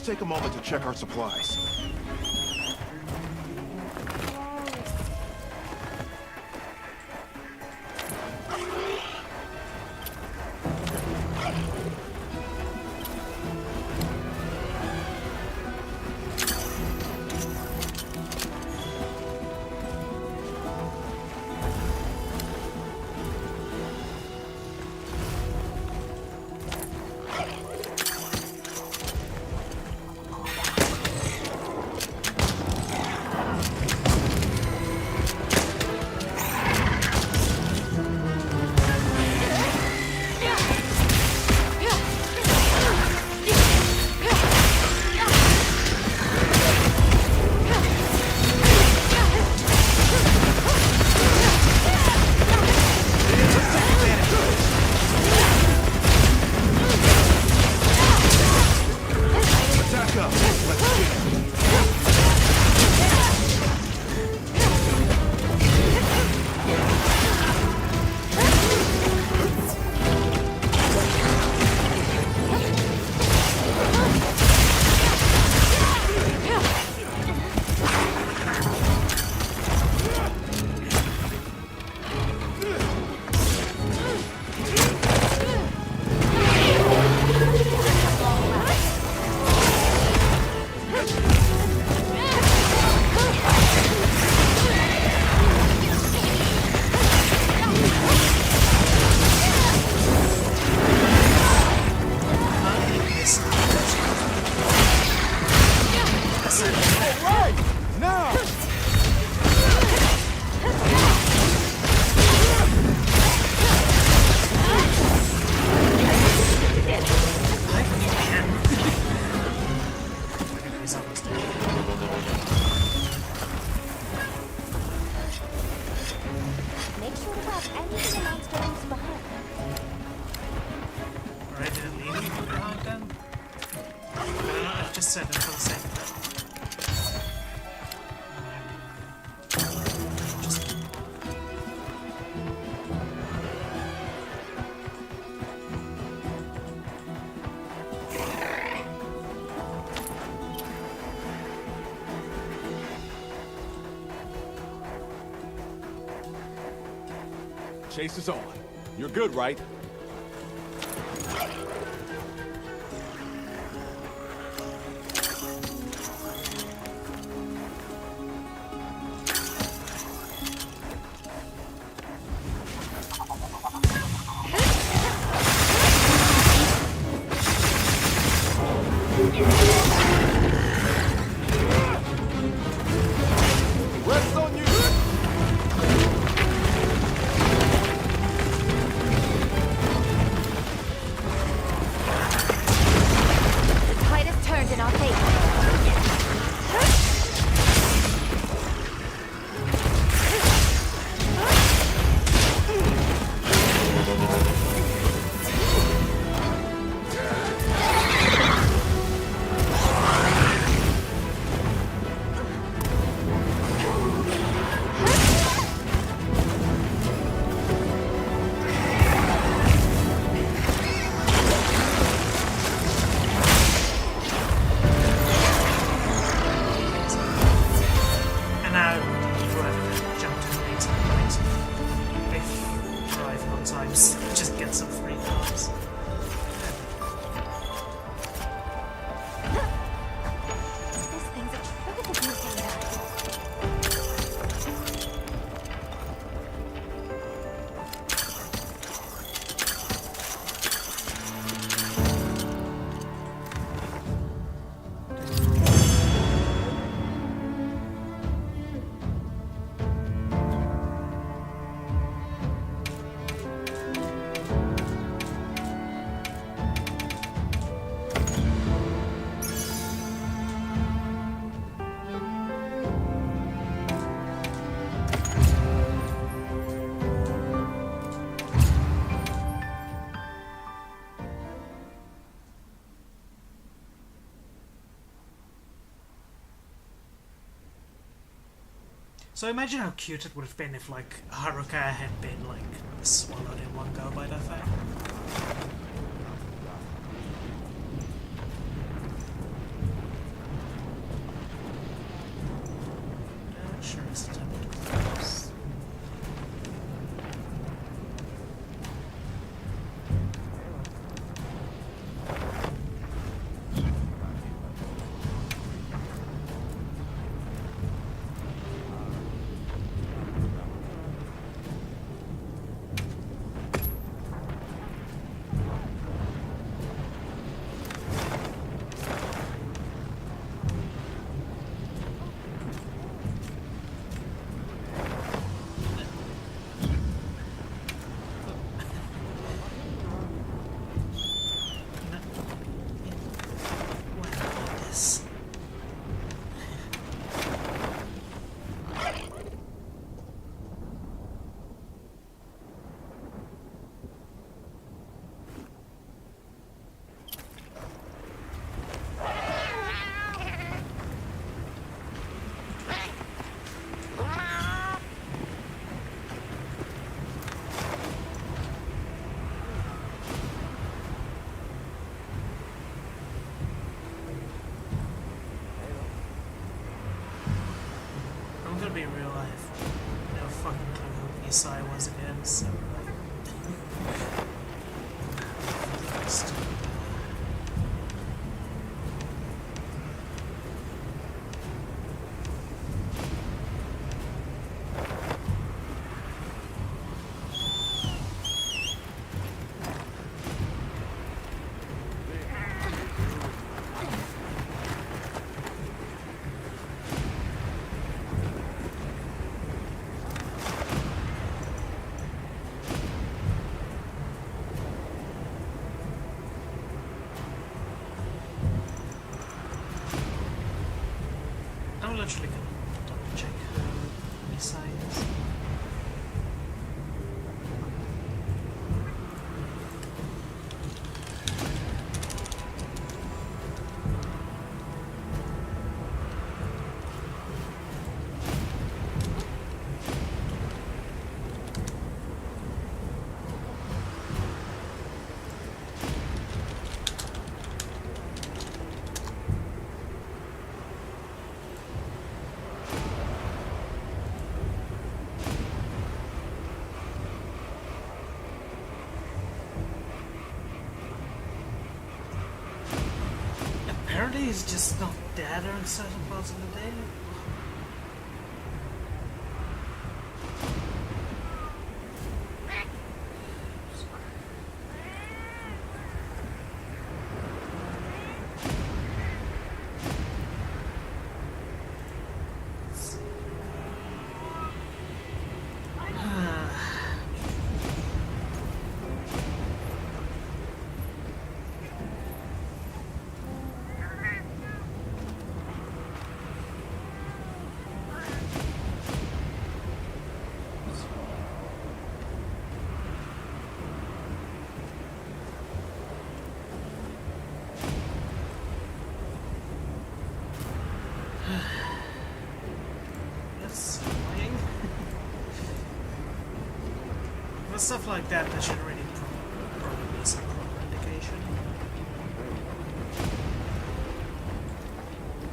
take a moment to check our supplies. just said it for the sake of it. Chase is on. You're good, right? Rest on you! The tide has turned in our favor. And now whoever jumped in late at night, if arriving on time, just get some free cars. This thing's a trick of using that. So imagine how cute it would have been if, like, Haruka had been, like, swallowed in one go by that thing. Sure, it's tempted to close. I'm gonna be real life. No fucking clue who Isai was again, so I'm literally gonna double check who Isai is. Gravity is just not there during certain parts of the day. That's annoying. With stuff like that, there should really probably be some proper indication.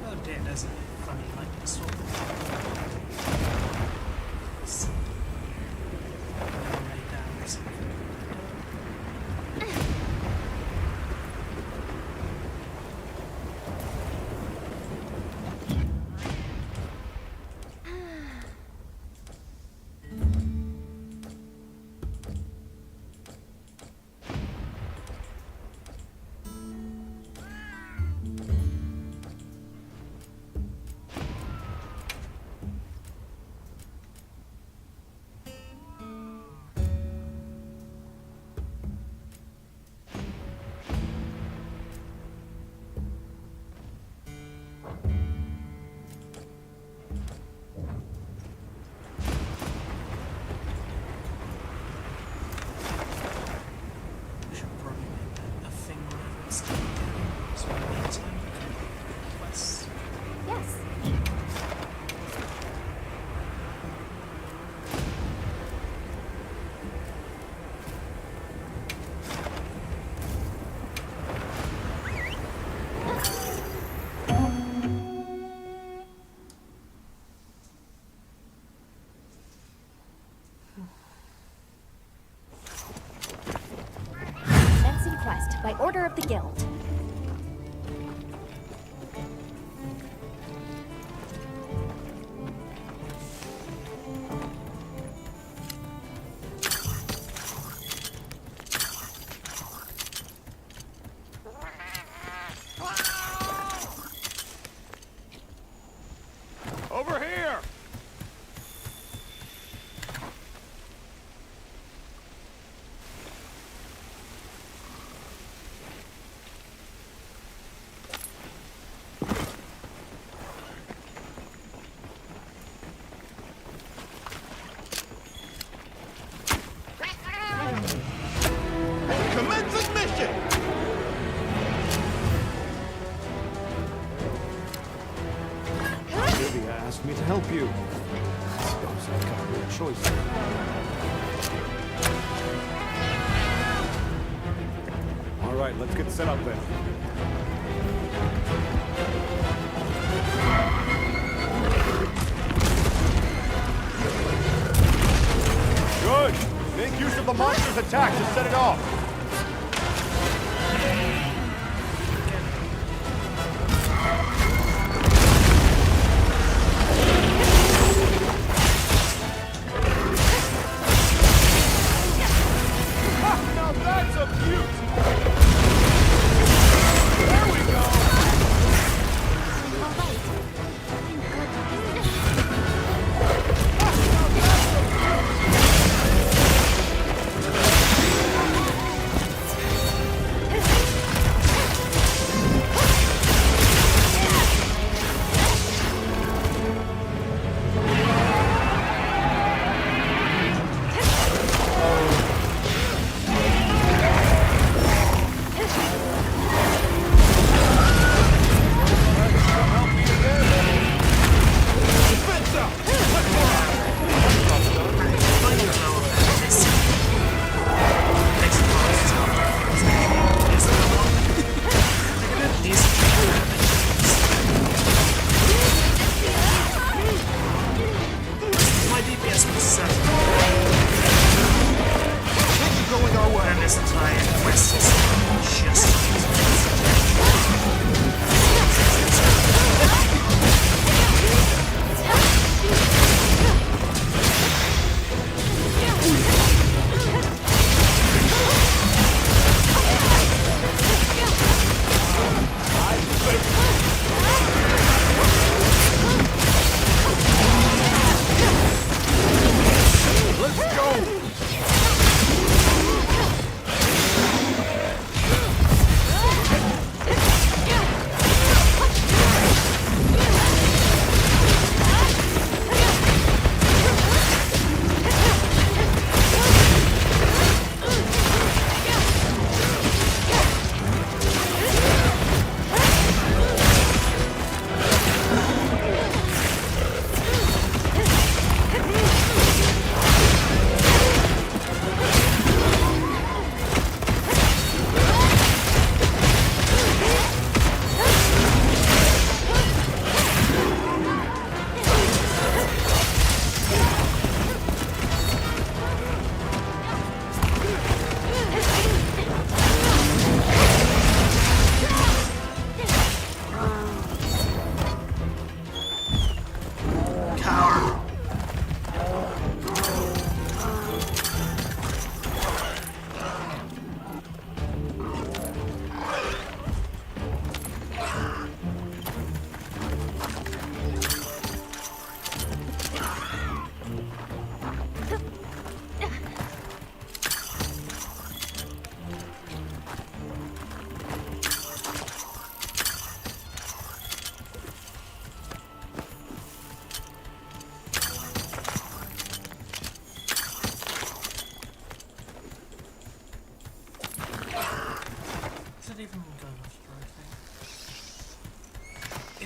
Oh dear, there's a funny lightning storm. Already down or something. By order of the guild. Over here! Commencing mission! Olivia asked me to help you. I suppose I've got no choice. All right, let's get set up then. Good! Make use of the monster's attack to set it off! Now that's a beaut! There we go!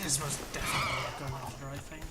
is most definitely a commander, I think.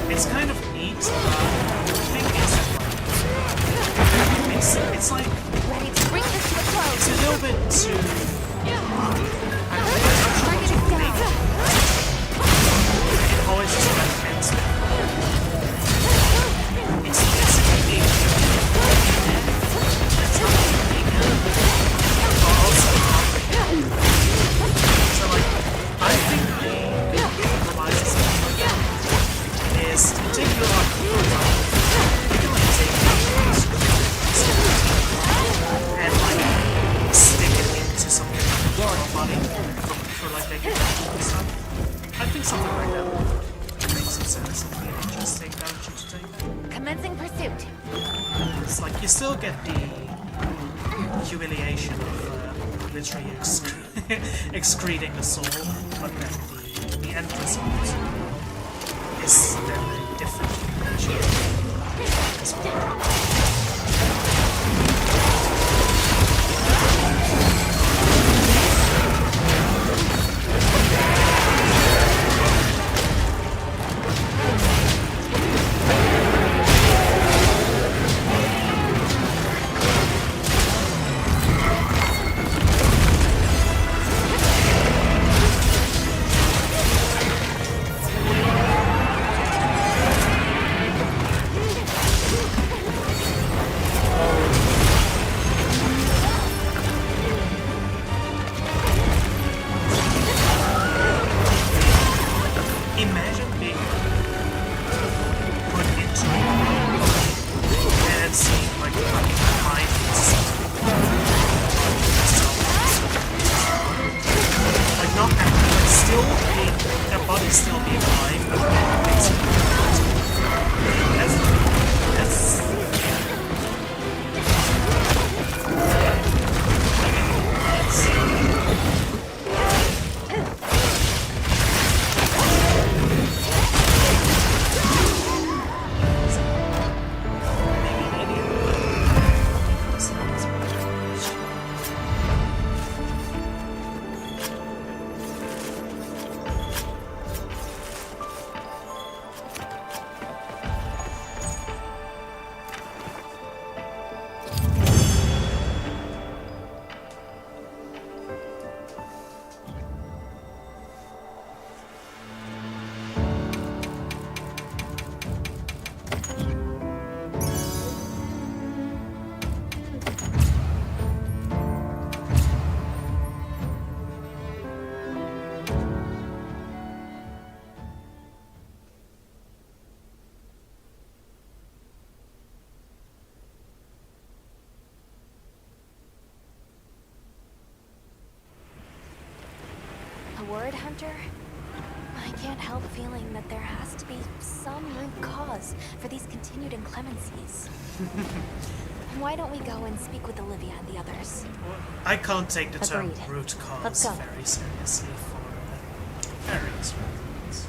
It's kind of neat, but the thing is that it's like Ready to bring this to a close. it's a little bit too it always just recommends it. It's unique. It's not unique, but also so like I think the compromises is take your luck, for example. You can like take and like stick it into something like a normal body for like making and stuff. I think something like that would make some sense and be an interesting direction to take. Commencing pursuit. It's like you still get the humiliation of literally excreting the soul, but then the end result is then a different as well. word, Hunter? I can't help feeling that there has to be some root cause for these continued inclemencies. Why don't we go and speak with Olivia and the others? I can't take the term Agreed. root Let's cause go. very seriously for various reasons.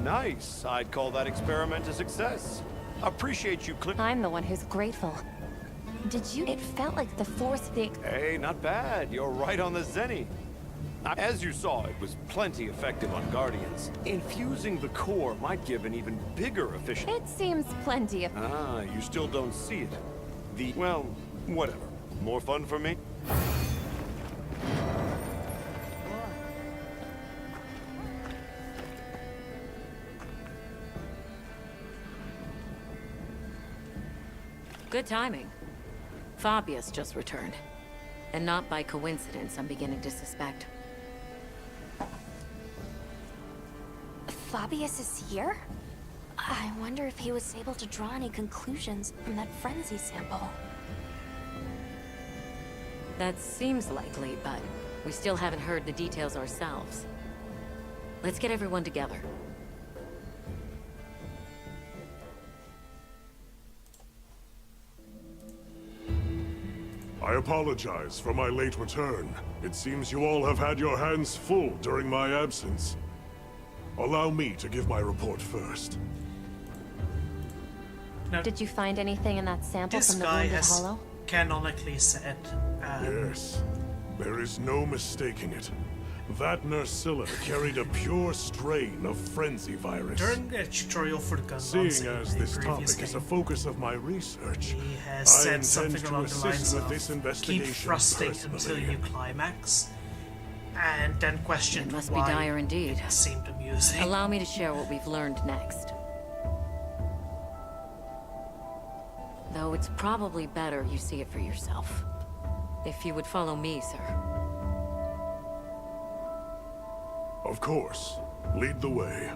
Nice. I'd call that experiment a success. Appreciate you I'm the one who's grateful. Did you? It felt like the force of the... Hey, not bad. You're right on the zenny. As you saw, it was plenty effective on Guardians. Infusing the core might give an even bigger efficiency. It seems plenty of... Ah, you still don't see it. Well, whatever. More fun for me? Good timing. Fabius just returned. And not by coincidence, I'm beginning to suspect. Fabius is here? I wonder if he was able to draw any conclusions from that frenzy sample. That seems likely, but we still haven't heard the details ourselves. Let's get everyone together. I apologize for my late return. It seems you all have had your hands full during my absence. Allow me to give my report first. Now, Did you find anything in that sample this from the guy wounded has hollow? canonically said, Yes, there is no mistaking it. That Nursilla carried a pure strain of frenzy virus. during a tutorial for the gun Seeing launch in as the this previous topic is a game, focus of my research, he has I said intend something to along the assist lines with of this keep investigation thrusting until personally. you climax, and then questioned It must be why dire indeed. it seemed amusing. Allow me to share what we've learned next. Though it's probably better you see it for yourself. If you would follow me, sir. Of course. Lead the way.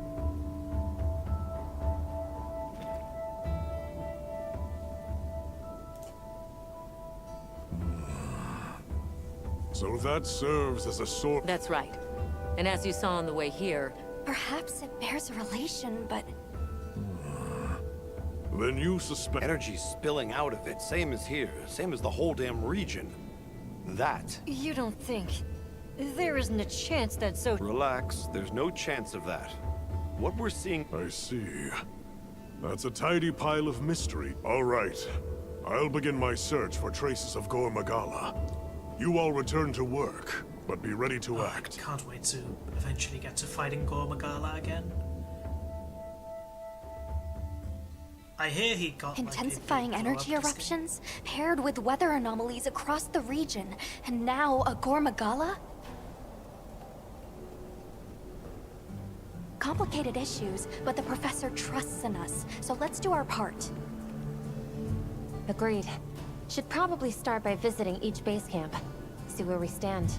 So that serves as a sort... That's right. And as you saw on the way here... Perhaps it bears a relation, but... Then you suspect... Energy spilling out of it, same as here, same as the whole damn region. That. You don't think... There isn't a chance that so... Relax, there's no chance of that. What we're seeing... I see. That's a tidy pile of mystery. All right. I'll begin my search for traces of Gore Magala. You all return to work, but be ready to act. I can't wait to eventually get to fighting Gore Magala again. I hear he got Intensifying like, a big energy blow up this eruptions, paired with weather anomalies across the region, and now a Gore Magala? Complicated issues, but the professor trusts in us, so let's do our part. Agreed. Should probably start by visiting each base camp. See where we stand.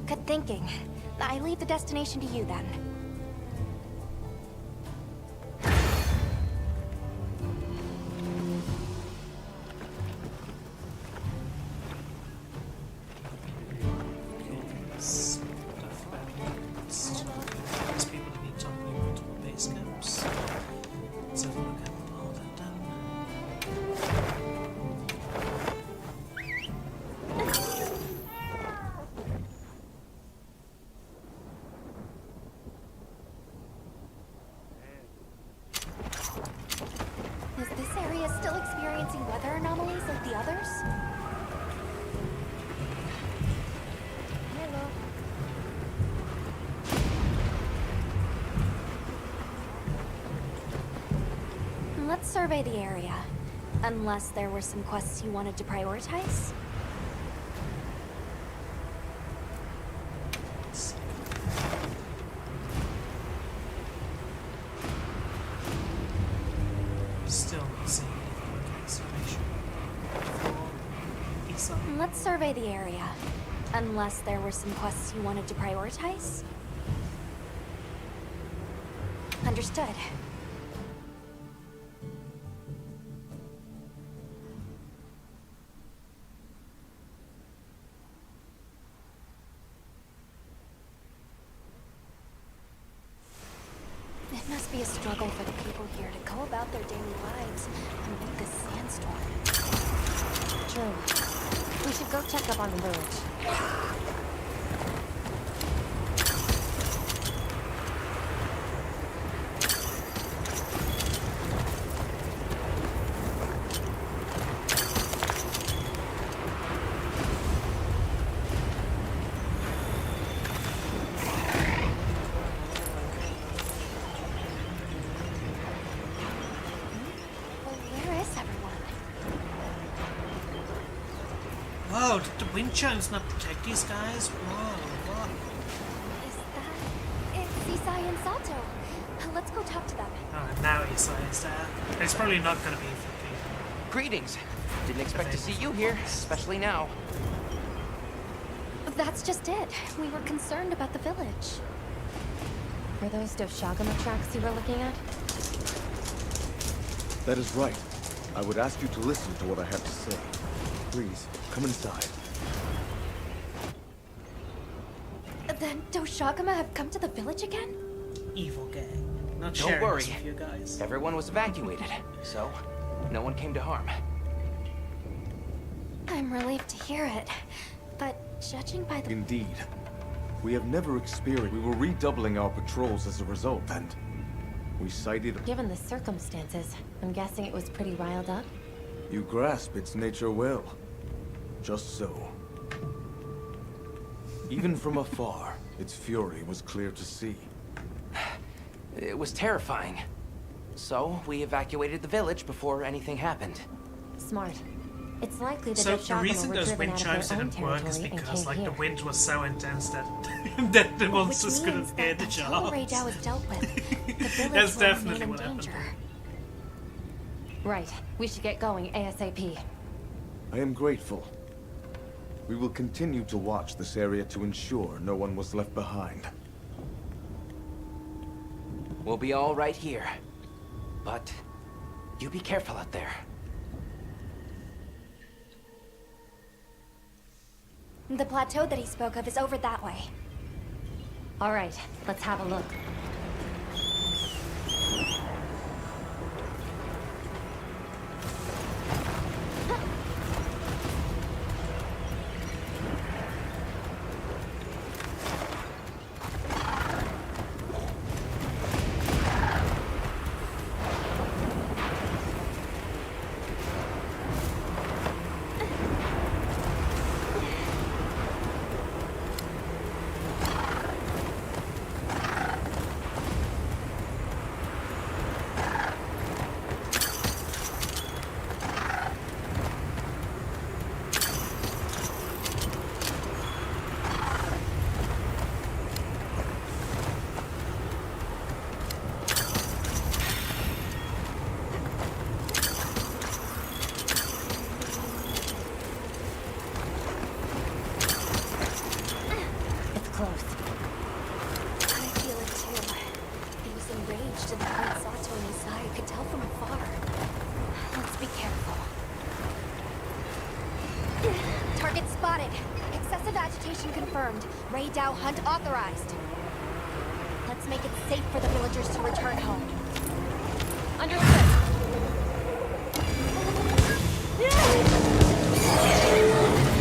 Good thinking. I leave the destination to you then. stuff back next. There's people that need to open multiple base camps. Let's have a look at all that done. Let's survey the area. Unless there were some quests you wanted to prioritize? Still not seeing any excavation for Issa. Let's survey the area. Unless there were some quests you wanted to prioritize? Understood. It must be a struggle for the people here to go about their daily lives amid this sandstorm. True. We should go check up on the village. Whoa, did the wind chimes not protect these guys? Whoa, what? It's Isai and Sato. Let's go talk to them. Oh, now Isai is there. It's probably not gonna be for people. Greetings. Didn't expect to see you here, especially now. That's just it. We were concerned about the village. Were those Doshagama tracks you were looking at? That is right. I would ask you to listen to what I have to say. Please, come inside. Then Doshagama have come to the village again? Evil gang. Not Don't sharing worry. this with you guys. Everyone was evacuated, so no one came to harm. I'm relieved to hear it. But judging by the... Indeed. We have never experienced... We were redoubling our patrols as a result, and... we sighted... Given the circumstances, I'm guessing it was pretty riled up? You grasp its nature well. Just so. Even from afar, its fury was clear to see. It was terrifying. So, we evacuated the village before anything happened. Smart. It's likely that So the Doshagama reason were those driven wind out of chimes their own didn't work is territory and because came like here. the wind was so intense that that the monsters Which couldn't means hear that the until Ray jobs. Dow is dealt with, the village That's will definitely remain what in happened. danger. Right. We should get going ASAP. I am grateful. We will continue to watch this area to ensure no one was left behind. We'll be all right here. But you be careful out there. The plateau that he spoke of is over that way. All right, let's have a look. Target spotted. Excessive agitation confirmed. Ray Dow hunt authorized. Let's make it safe for the villagers to return home. Understood.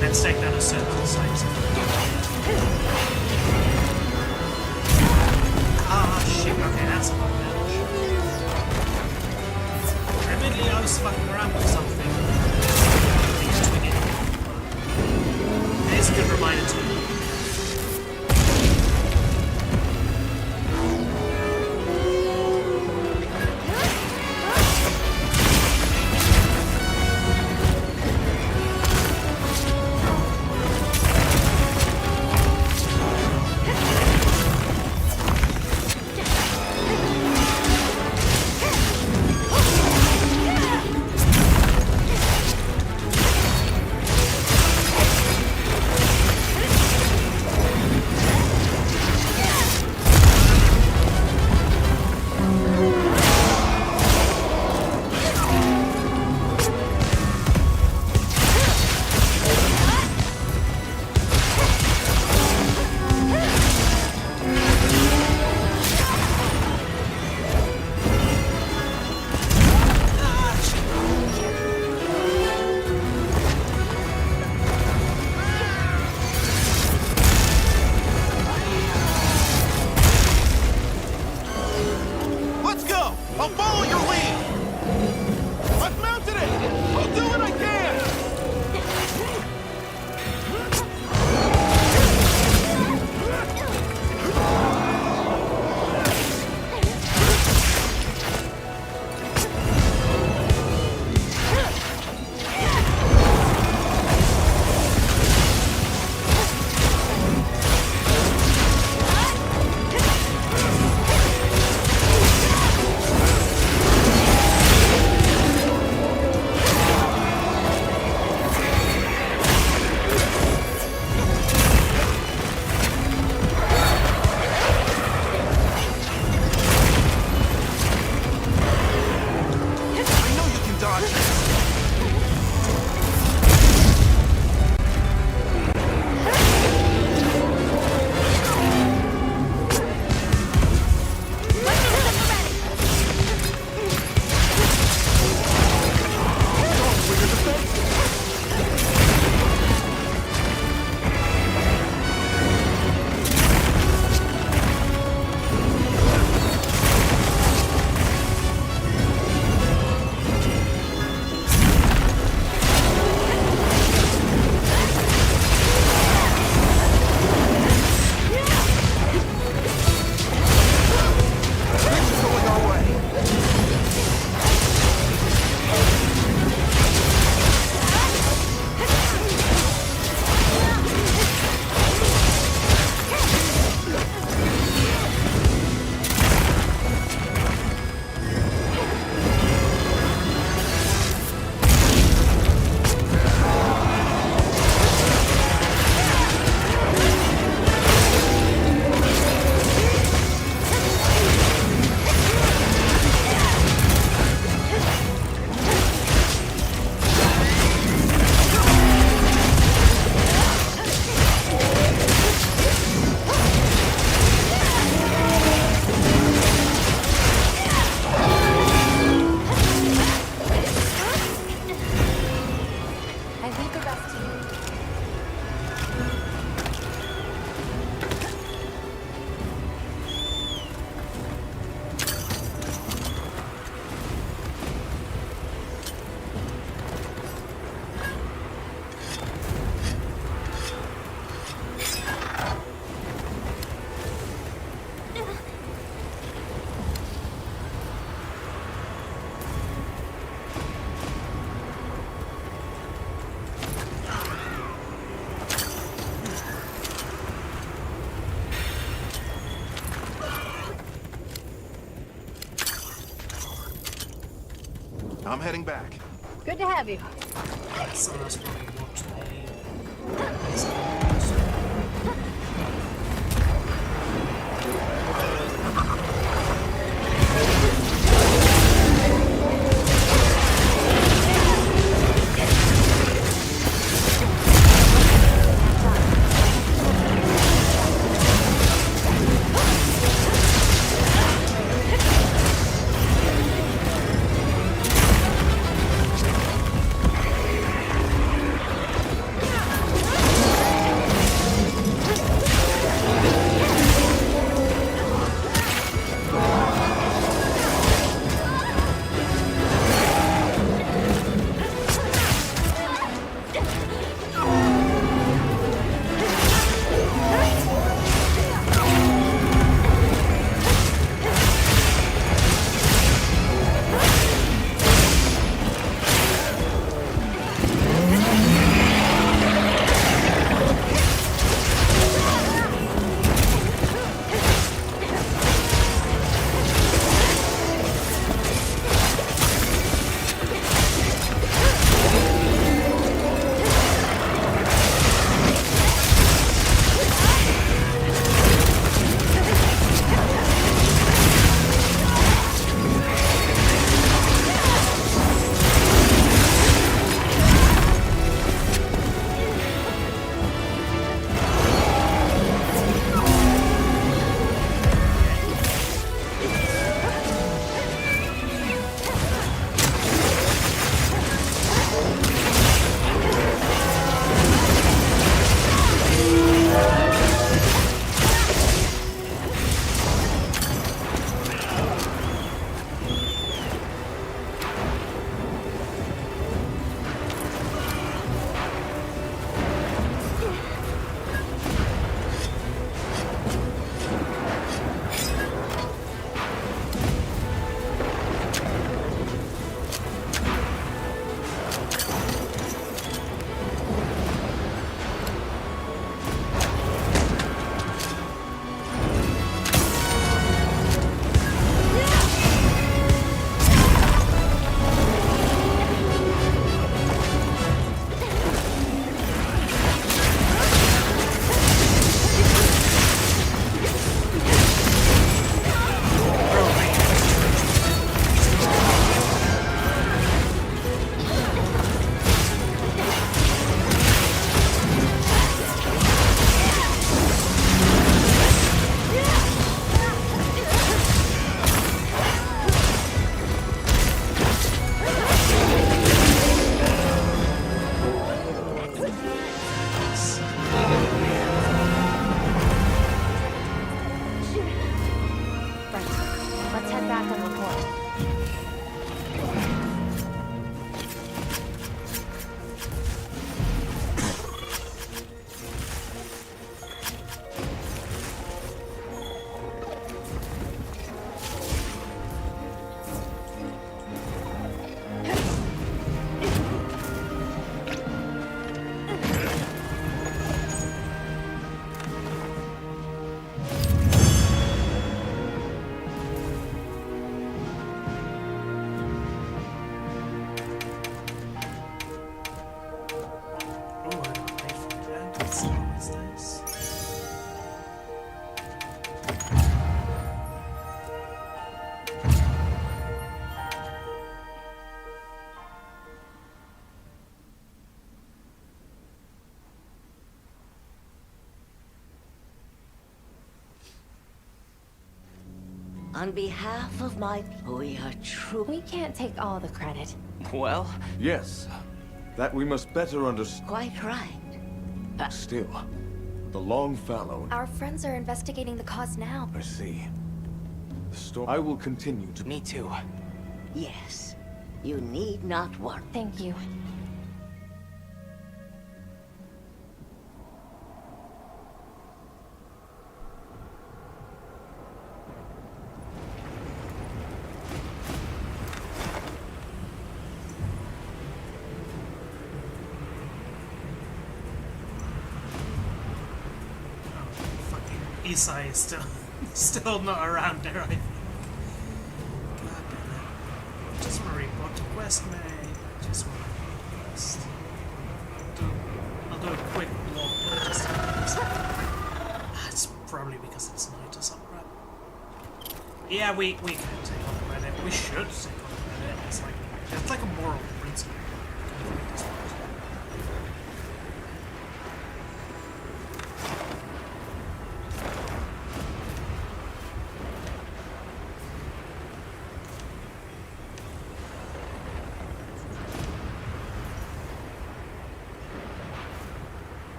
Let's take down a circle site. Ah, shit. Okay, that's a lot of damage. Admittedly, I was fucking around with something. Things twinging. It is a good reminder to me. I'm heading back. Good to have you. So that's probably what On behalf of my... We are true... We can't take all the credit. Well? Yes. That we must better understand. Quite right. Still, the Longfellow... Our friends are investigating the cause now. I see. The story... I will continue to... Me too. Yes. You need not worry. Thank you. Isai is still not around there, I think. God damn it. Just Marie, what? quest may just want to quest. I'll do a quick walk just in case. It's probably because it's night or something, right? Yeah, we can take on credit. We should take on credit. It's like a moral principle.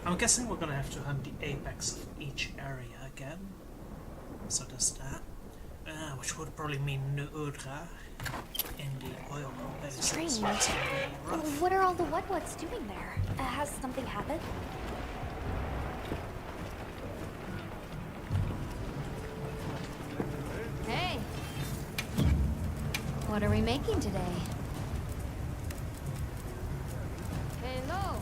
I'm guessing we're going to have to hunt the apex of each area again. So there's that. Which would probably mean Nuudra in the oil basin. Strange. What are all the waddups doing there? Has something happened? Hey! What are we making today? Hello!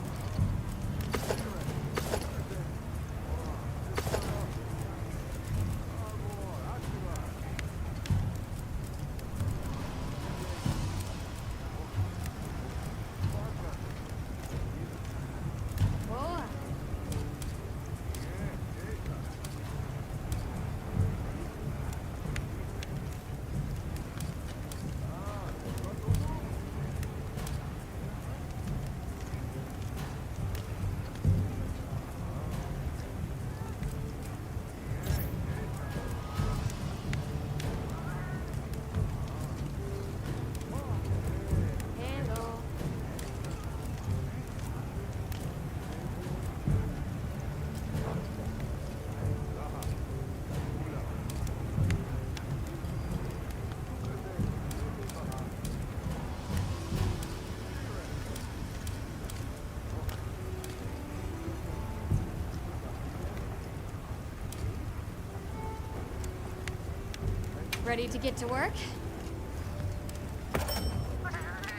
Ready to get to work?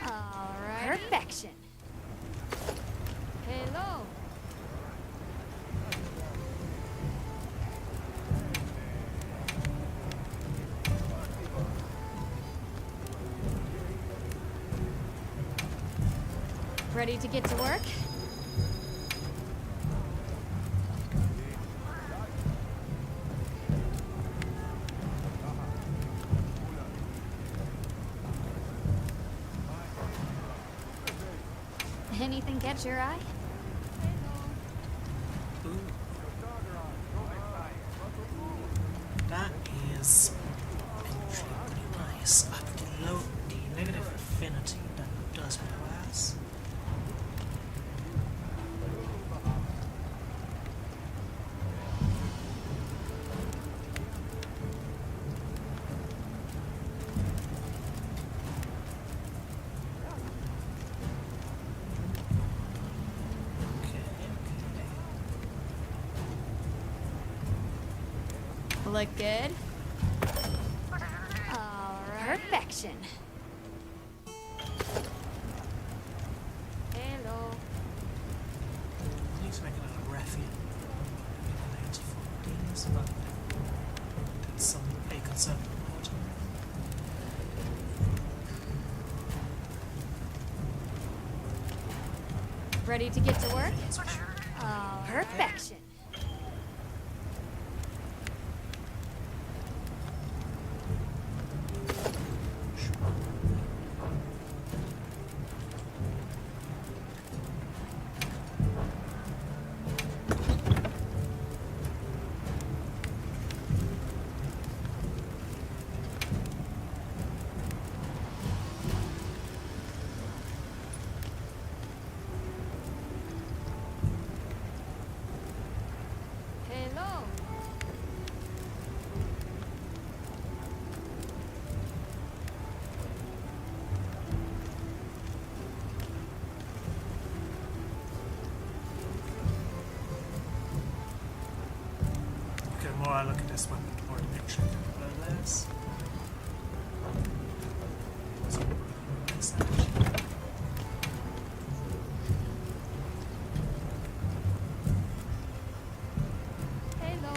All right. Perfection. Hello. Ready to get to work? Anything catch your eye? That is actually pretty nice. The negative affinity that does my ass. Look good? All right. Perfection. Hello. I need to make another raffian. But that's a concern. Ready to get to work? Perfection. The more I look at this weapon, the more actually it is. Hello.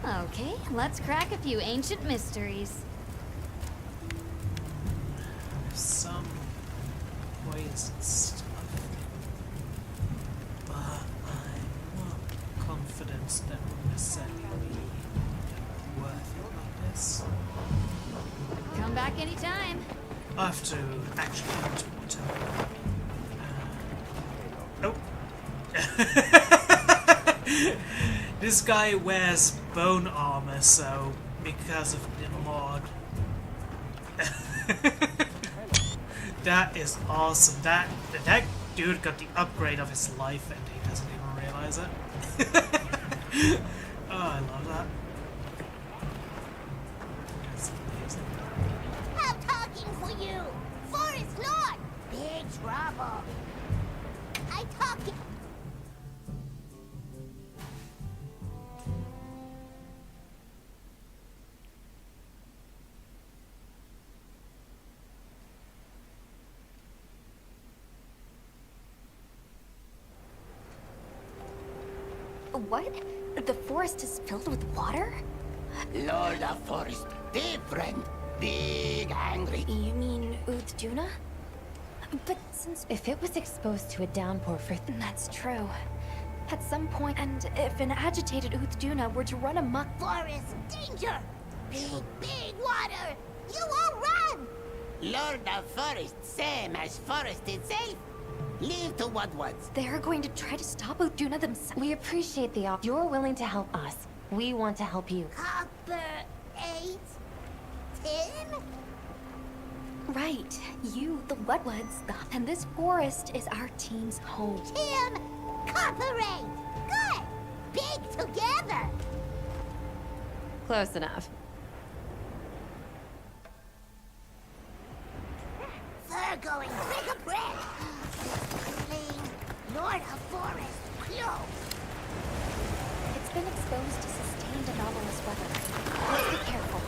Okay, let's crack a few ancient mysteries. Some ways and stuff, but I'm not confident that will necessarily be worth it like this. Come back anytime. I have to actually go to water. Nope. This guy wears bone armor, so because of the mod. That is awesome. That dude got the upgrade of his life and he doesn't even realize it. Oh, I love that. That's amazing. I'm talking for you! Forest Lord! Big trouble! I talking... What? The forest is filled with water? Lord of Forest, different. Big angry. You mean Uthduna? But since if it was exposed to a downpour for... That's true. At some point, and if an agitated Uthduna were to run amok... Forest, danger! Big water! You all run! Lord of Forest, same as Forest itself. Leave to what was. They're going to try to stop Uthduna themselves. We appreciate the offer. You're willing to help us. We want to help you. Copper 8? 10? Right. You, the Wetwoods, and this forest is our team's home. 10! Copper 8! Good! Big together! Close enough. Fur going, take a breath! Lord of Forest, close! It's been exposed to sustained anomalous weather. Let's be careful.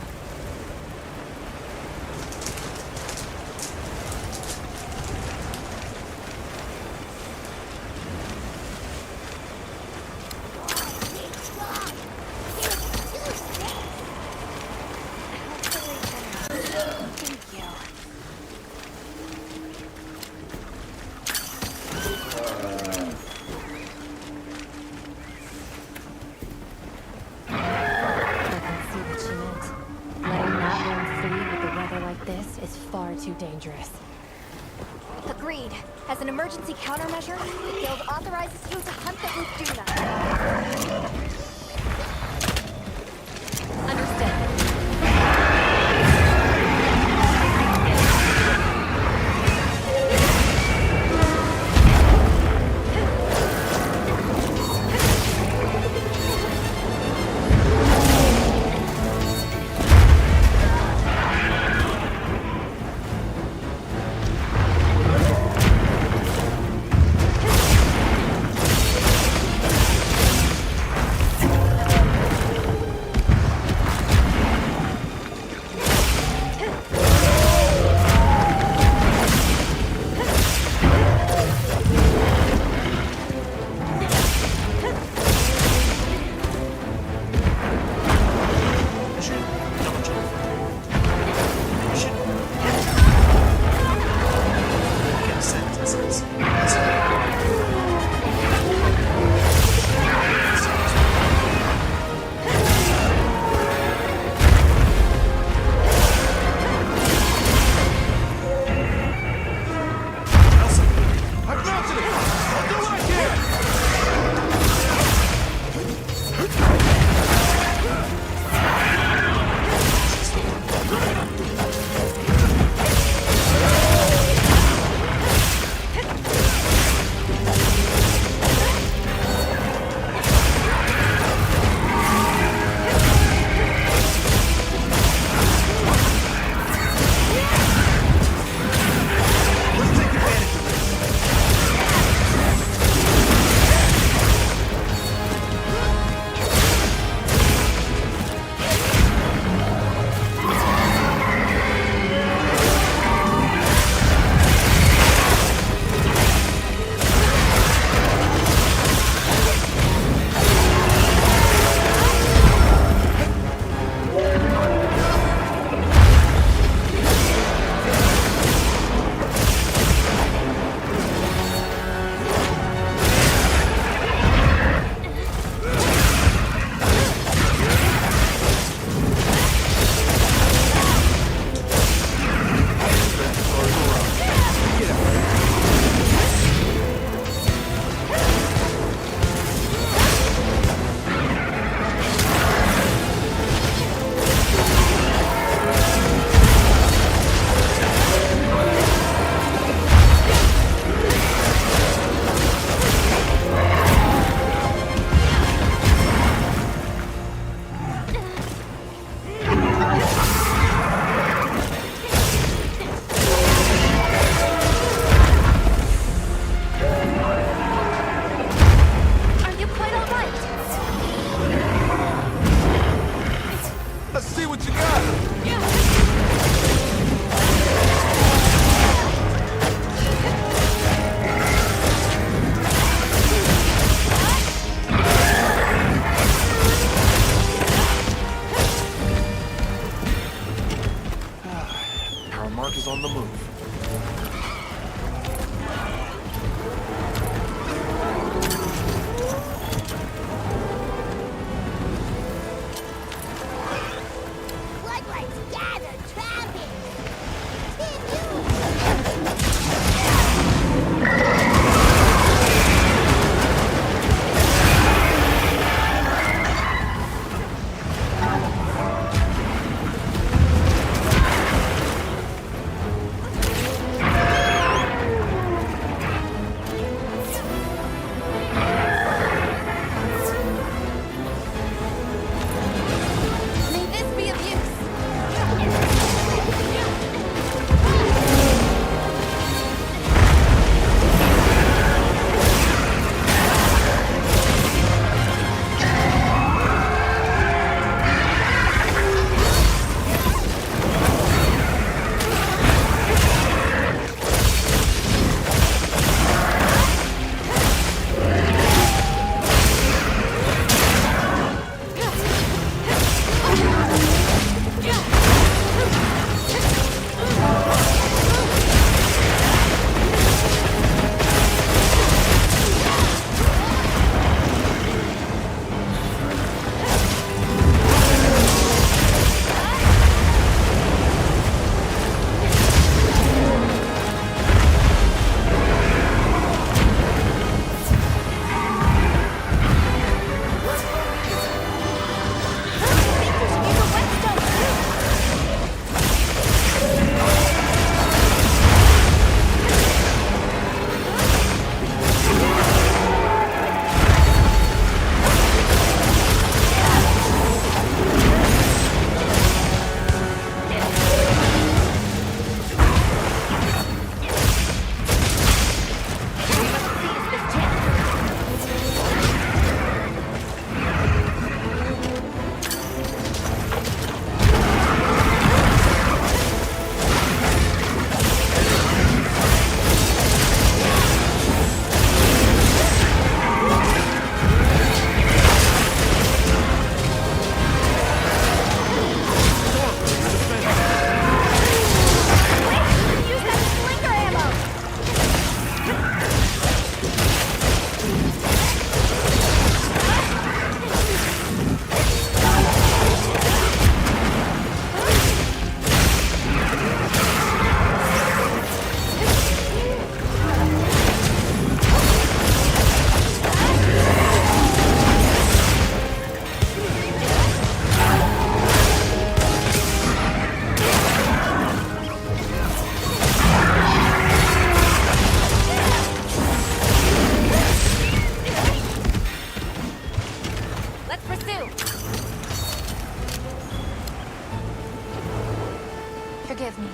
Too dangerous. Agreed. As an emergency countermeasure, the guild authorizes you to hunt the Uthduna. Understood. do. Forgive me.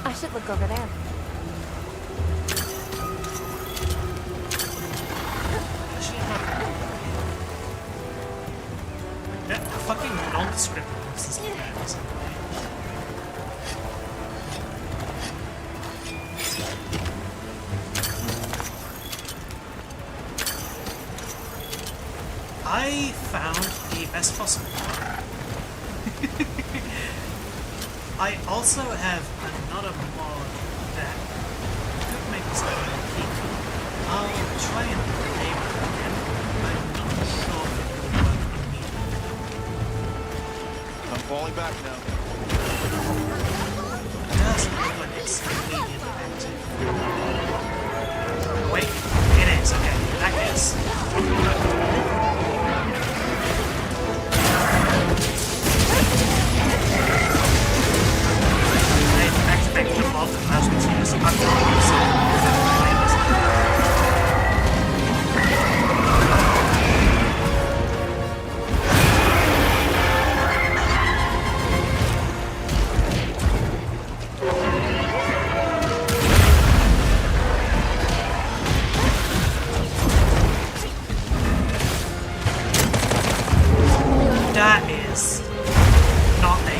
I should look over there. That fucking nondescript looks this game or something. I found the best possible one. I also have another mod that could make this game more peaky. I'll try and play with it again. I'm not sure if it will work immediately. I'm falling back now. It doesn't look like it's immediately active. Wait, it is. Okay, in that case. Activate the mod that allows me to use that is not a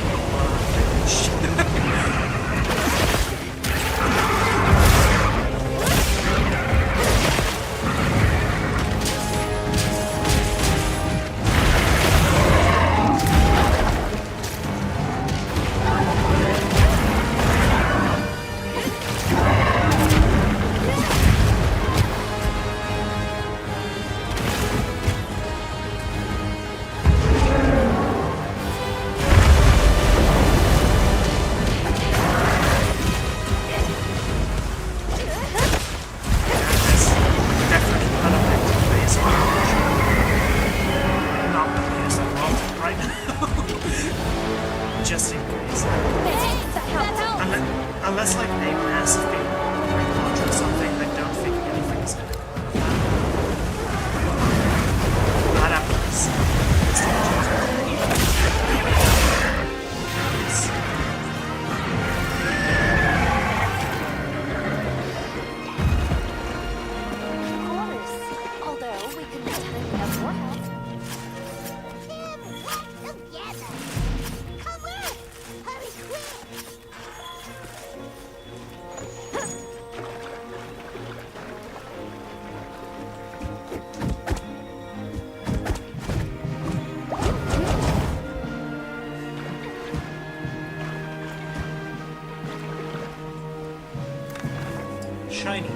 just in case. Unless like a massive thing launch or something, I don't think anything's gonna go out of that. Not after this. Although we can pretend we have more help. Shiny,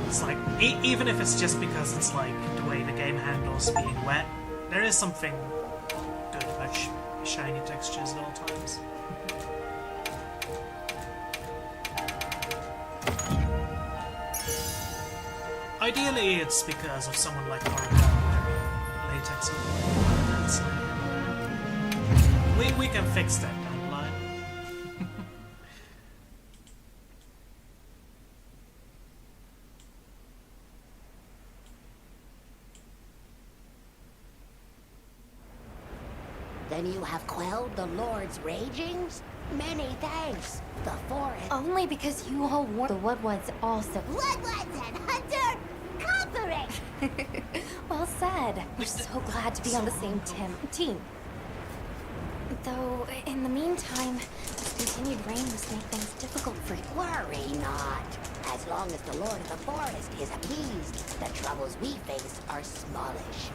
it's like, even if it's just because it's like the way the game handles being wet, there is something good about shiny textures at all times. Ideally, it's because of someone like Haruka, latex and we can fix that down the line. Then you have quelled the Lord's ragings? Many thanks. The forest... Only because you all warned the Woodwoods also. Woodwoods and Hunter! Cooperate! Well said. We're so glad to be on the same team. Though, in the meantime, this continued rain must make things difficult for you. Worry not. As long as the Lord of the Forest is appeased, the troubles we face are smallish.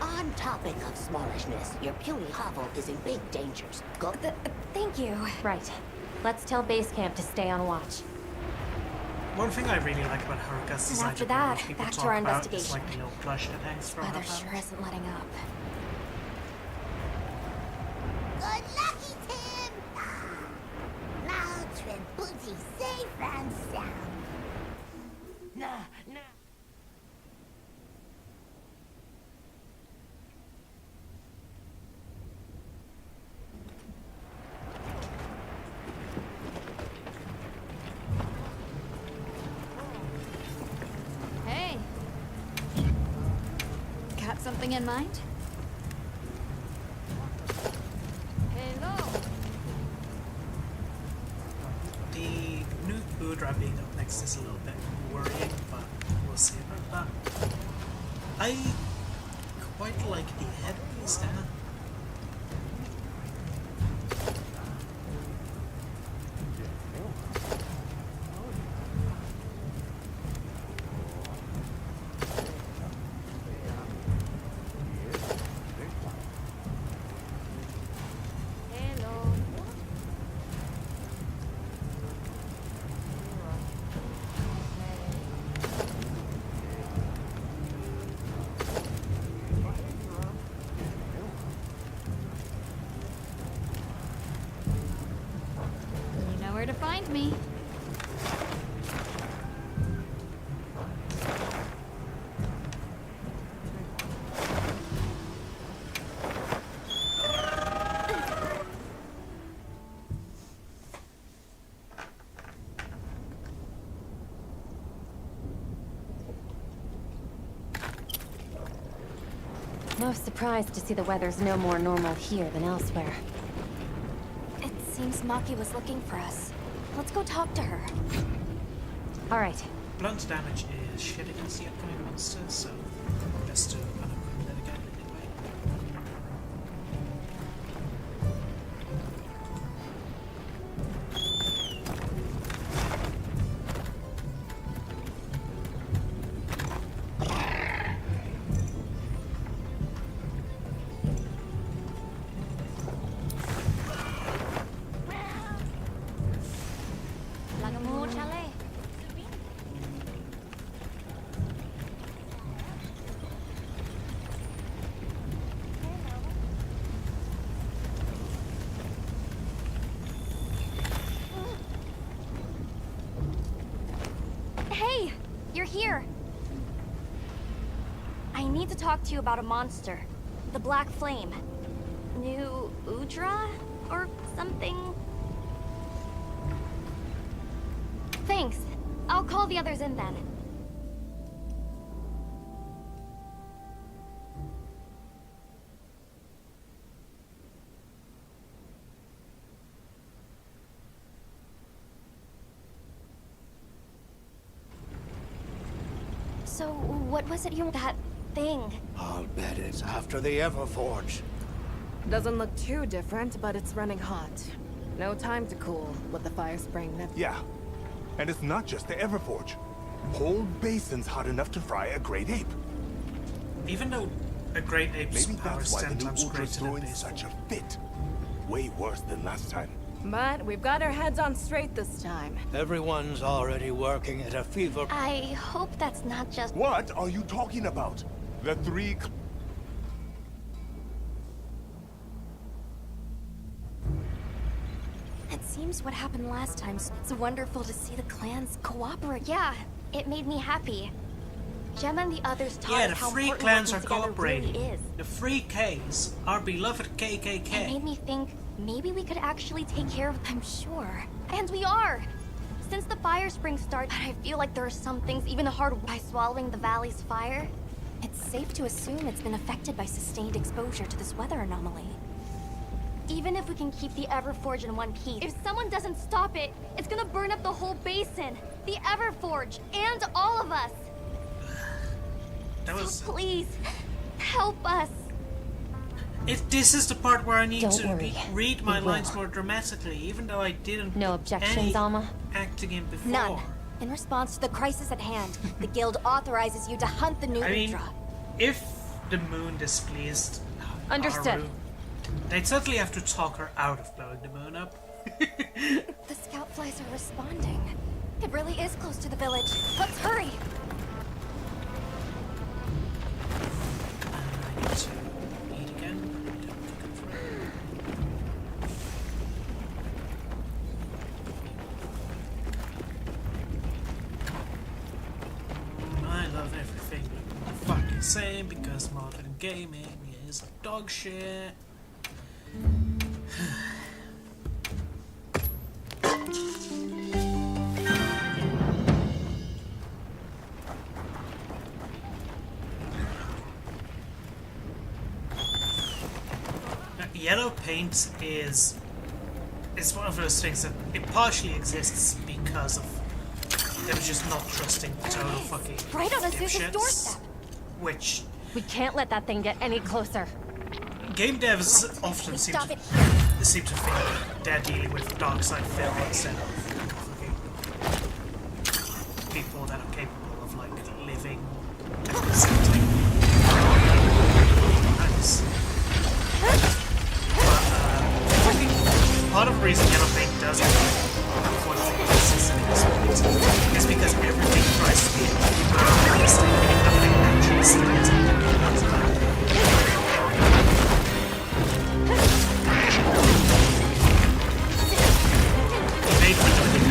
On topic of smallishness, your puny hovel is in big dangers. Go... Thank you. Right. Let's tell base camp to stay on watch. One thing I really like about Haruka's design after that, people back to talk our about investigation. is like the little plush that hangs from her Weather pouch. sure isn't letting up. Good lucky, Tim! safe and sound. Nah, nah. Hey. Got something in mind? Hello. The new Udra being up next is a little bit worrying, but we'll see about that. I quite like the enemies now. You know where to find me. Most surprised to see the weather's no more normal here than elsewhere. It seems Maki was looking for us. Let's go talk to her. All right. Blunt damage is shit against the upcoming monsters, so best to unequip that again anyway. Hey, you're here. I need to talk to you about a monster. The Black Flame. New Udra? Or something? Thanks. I'll call the others in then. So, what was it that thing? I'll bet it's after the Everforge. Doesn't look too different, but it's running hot. No time to cool with the fire spraying that. Yeah. And it's not just the Everforge. Whole basin's hot enough to fry a great ape. Even though a great ape's Maybe power is that's why 10 the new times Ultra's greater than throwing this. such a fit. Way worse than last time. But we've got our heads on straight this time. Everyone's already working at a fever. I hope that's not just... What are you talking about? The three... It seems what happened last time. It's wonderful to see the clans cooperate. Yeah, it made me happy. Gemma and the others taught Yeah, us the how free important clans are working together cooperating. really is. The free Ks, our beloved It KKK. made me think maybe we could actually take care of them, sure. And we are! Since the fire spring started, I feel like there are some things even hard by swallowing the valley's fire. It's safe to assume it's been affected by sustained exposure to this weather anomaly. Even if we can keep the Everforge in one piece, if someone doesn't stop it, it's gonna burn up the whole basin, the Everforge, and all of us. That was... So please, help us. This is the part where I need Don't to worry. read my We will. lines more dramatically, even though I didn't No put objections, any Alma? acting in before. None. In response to the crisis at hand, the guild authorizes you to hunt the new I mean, Udra. if the moon displeased Understood. Haru, they'd certainly have to talk her out of blowing the moon up. The scout flies are responding. It really is close to the village. Let's hurry! I need to eat again. Don't confirm. the same because modern gaming is dog shit. Yellow paint is one of those things that it partially exists because of them just not trusting total fucking Right on Azusa's dipshits, doorstep. which We can't let that thing get any closer. game devs often seem to think they're dealing with dark side film instead of fucking people that are capable of like living and presenting nice. Part of the reason yellow paint doesn't unfortunately exist in this point is because everything tries to be realistic and nothing actually stands out. Made with the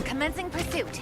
Commencing pursuit.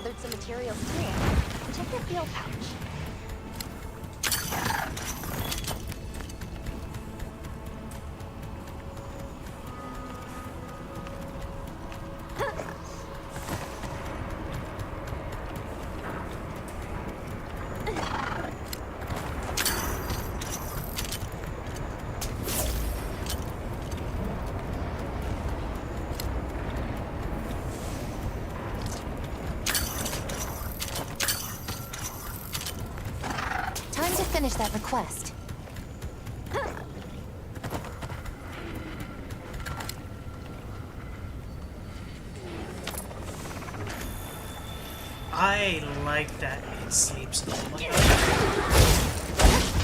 gathered some materials too. Check your field pouch. Finish that request. I like that it sleeps all the time.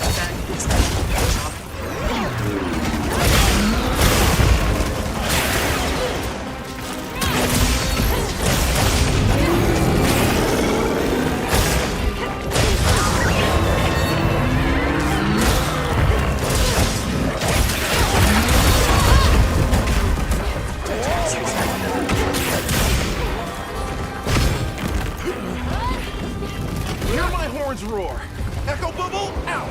That is the job. Roar. Echo bubble out.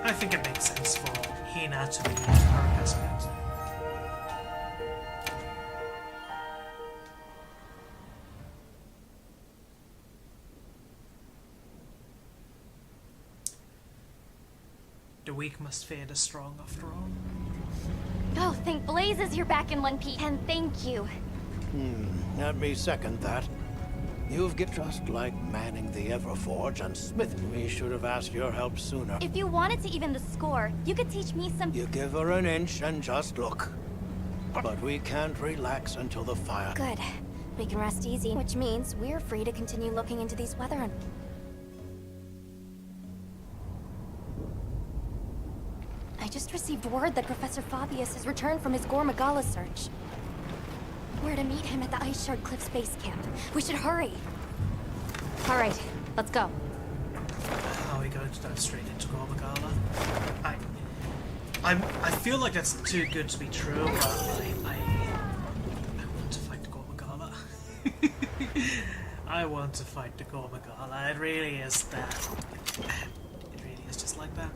I think it makes sense for Hina to be Haruka's pet. The weak must fear the strong, after all. Oh, thank blazes you're back in one piece, and thank you. Let me second that. You've get just like manning the Everforge and Smith. We should have asked your help sooner. If you wanted to even the score, you could teach me some— You give her an inch and just look. But we can't relax until the fire— Good. We can rest easy, which means we're free to continue looking into these weather and— I just received word that Professor Fabius has returned from his Gormagala search. We're to meet him at the Ice Shard Cliffs base camp. We should hurry. All right, let's go. Are we going to dive straight into Gormagala? I feel like that's too good to be true, but I want to fight the Gormagala. I want to fight the Gormagala. It really is that. It really is just like that.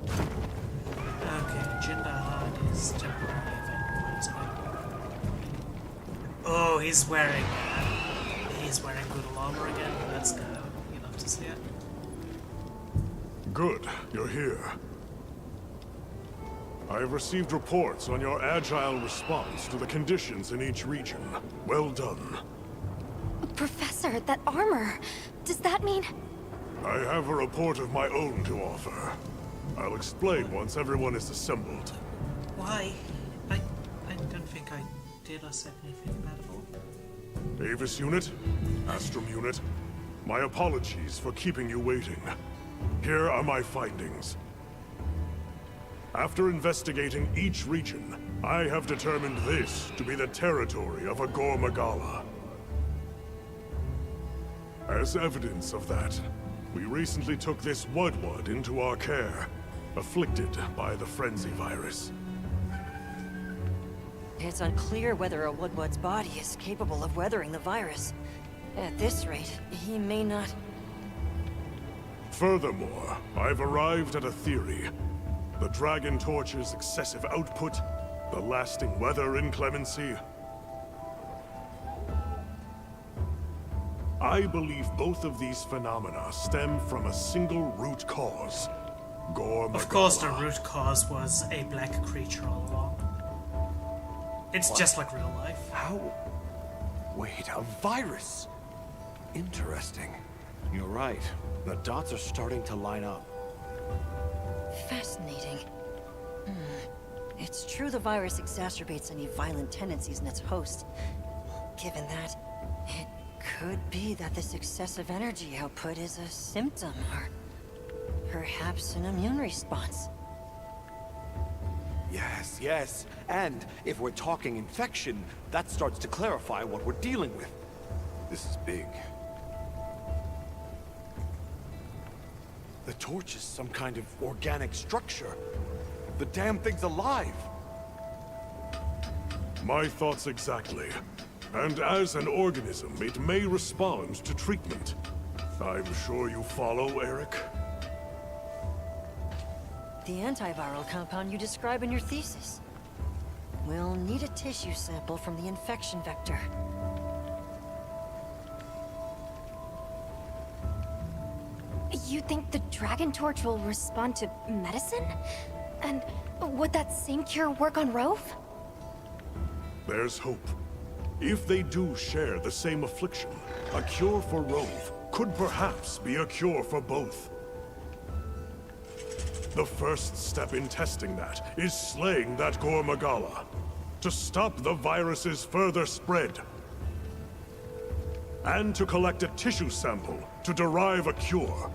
Okay, Jindahan is temporary event points. Oh, he's wearing good armor again. Let's go. You love to see it. Good, you're here. I have received reports on your agile response to the conditions in each region. Well done. Professor, that armor, does that mean— I have a report of my own to offer. I'll explain once everyone is assembled. Why? I don't think I did or said anything bad at all. Avis Unit, Astrum Unit, my apologies for keeping you waiting. Here are my findings. After investigating each region, I have determined this to be the territory of Agor Magala. As evidence of that, we recently took this wadwad into our care, afflicted by the frenzy virus. It's unclear whether a wadwad's body is capable of weathering the virus. At this rate, he may not... Furthermore, I've arrived at a theory. The Dragon Torch's excessive output, the lasting weather inclemency. I believe both of these phenomena stem from a single root cause. Agor Magala. Of course the root cause was a black creature all along. It's just like real life. How? Wait, a virus? Interesting. You're right. The dots are starting to line up. Fascinating. It's true the virus exacerbates any violent tendencies in its host. Given that, it could be that this excessive energy output is a symptom, or perhaps an immune response. Yes, yes. And if we're talking infection, that starts to clarify what we're dealing with. This is big. The torch is some kind of organic structure. The damn thing's alive. My thoughts exactly. And as an organism, it may respond to treatment. I'm sure you follow, Eric? The antiviral compound you describe in your thesis. We'll need a tissue sample from the infection vector. You think the Dragon Torch will respond to medicine? And would that same cure work on Rove? There's hope. If they do share the same affliction, a cure for Rove could perhaps be a cure for both. The first step in testing that is slaying that Agor Magala, to stop the virus's further spread. And to collect a tissue sample to derive a cure.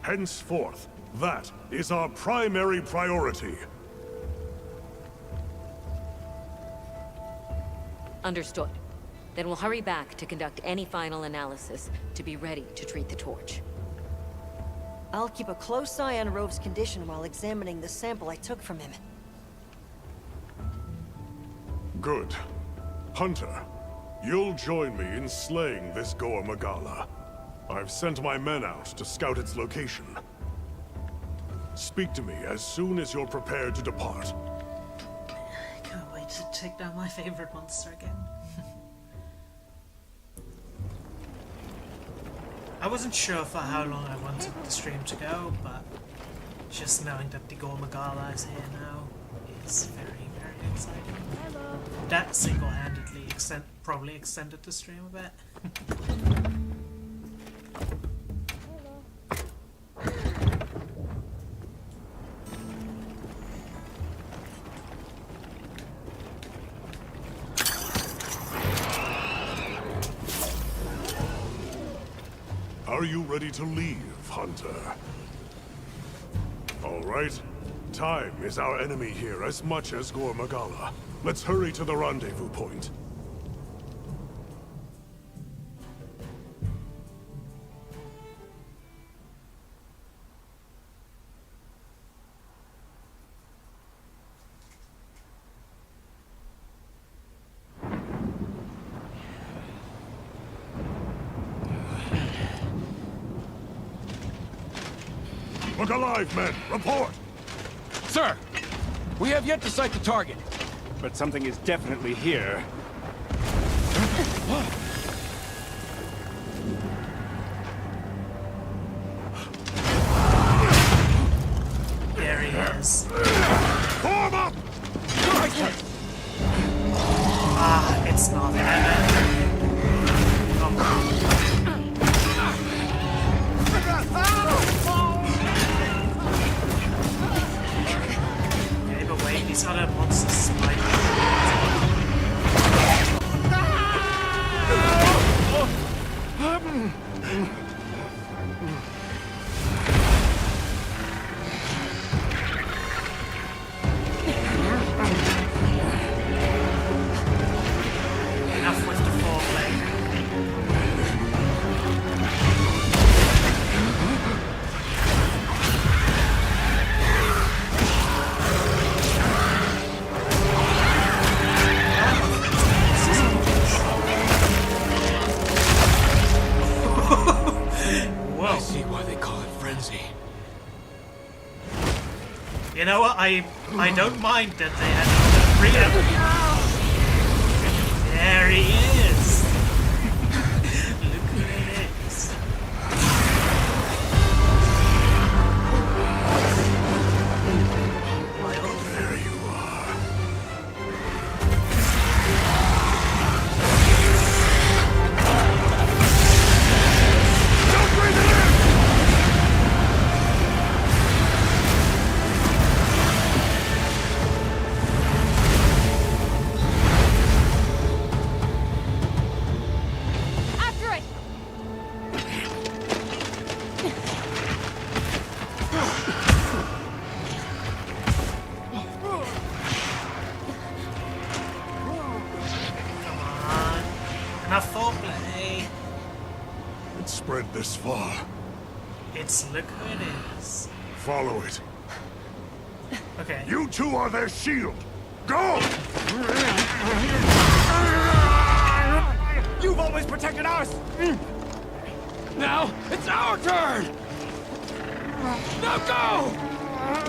Henceforth, that is our primary priority. Understood. Then we'll hurry back to conduct any final analysis to be ready to treat the torch. I'll keep a close eye on Rove's condition while examining the sample I took from him. Good. Hunter, you'll join me in slaying this Agor Magala. I've sent my men out to scout its location. Speak to me as soon as you're prepared to depart. I can't wait to take down my favorite monster again. I wasn't sure for how long I wanted the stream to go, but just knowing that the Agor Magala is here now is very, very exciting. That single-handedly probably extended the stream a bit. Are you ready to leave, Hunter? All right. Time is our enemy here as much as Agor Magala. Let's hurry to the rendezvous point. Look alive, men! Report! Sir! We have yet to sight the target. But something is definitely here. There he is. Form up! Ah, it's not Okay, but wait, these other monsters might You know what? I don't mind that they had freedom. There he is. Look who it is. There you are. Don't breathe it in! After it! Come on. Enough foreplay. It's spread this far. It's look who it is. Follow it. Okay. You two are their shield. Go! You've always protected us! Now, it's our turn! Now go!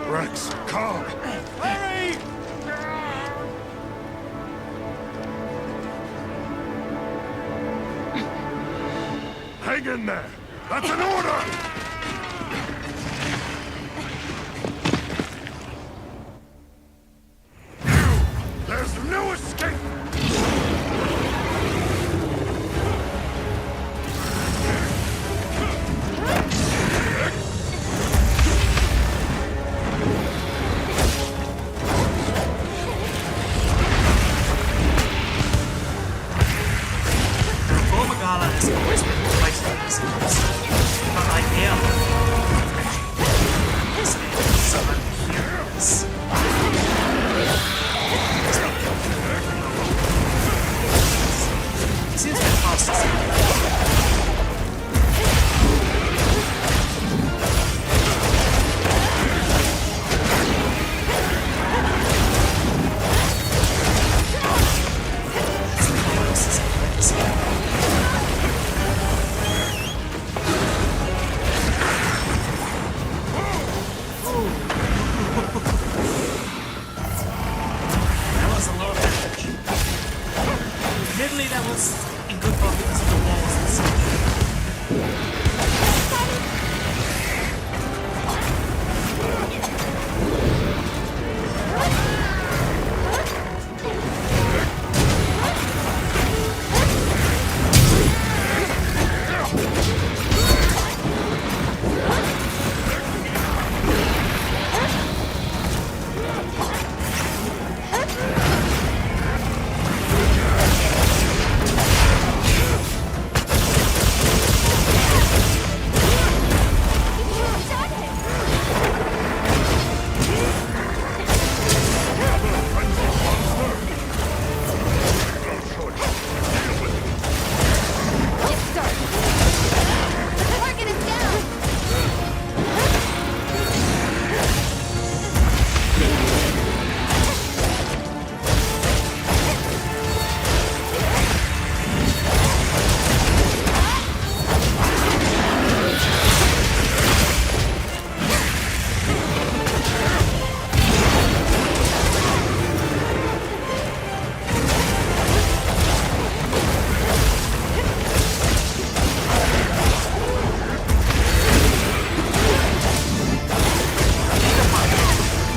Rex, calm. Hurry! Hang in there. That's an order! There's no escape! Magala has always been quite resistant, but I am so I'm curious. It seems like fast as that was a lot of damage. Admittedly, that was in good part because of the walls and stuff. Target is down!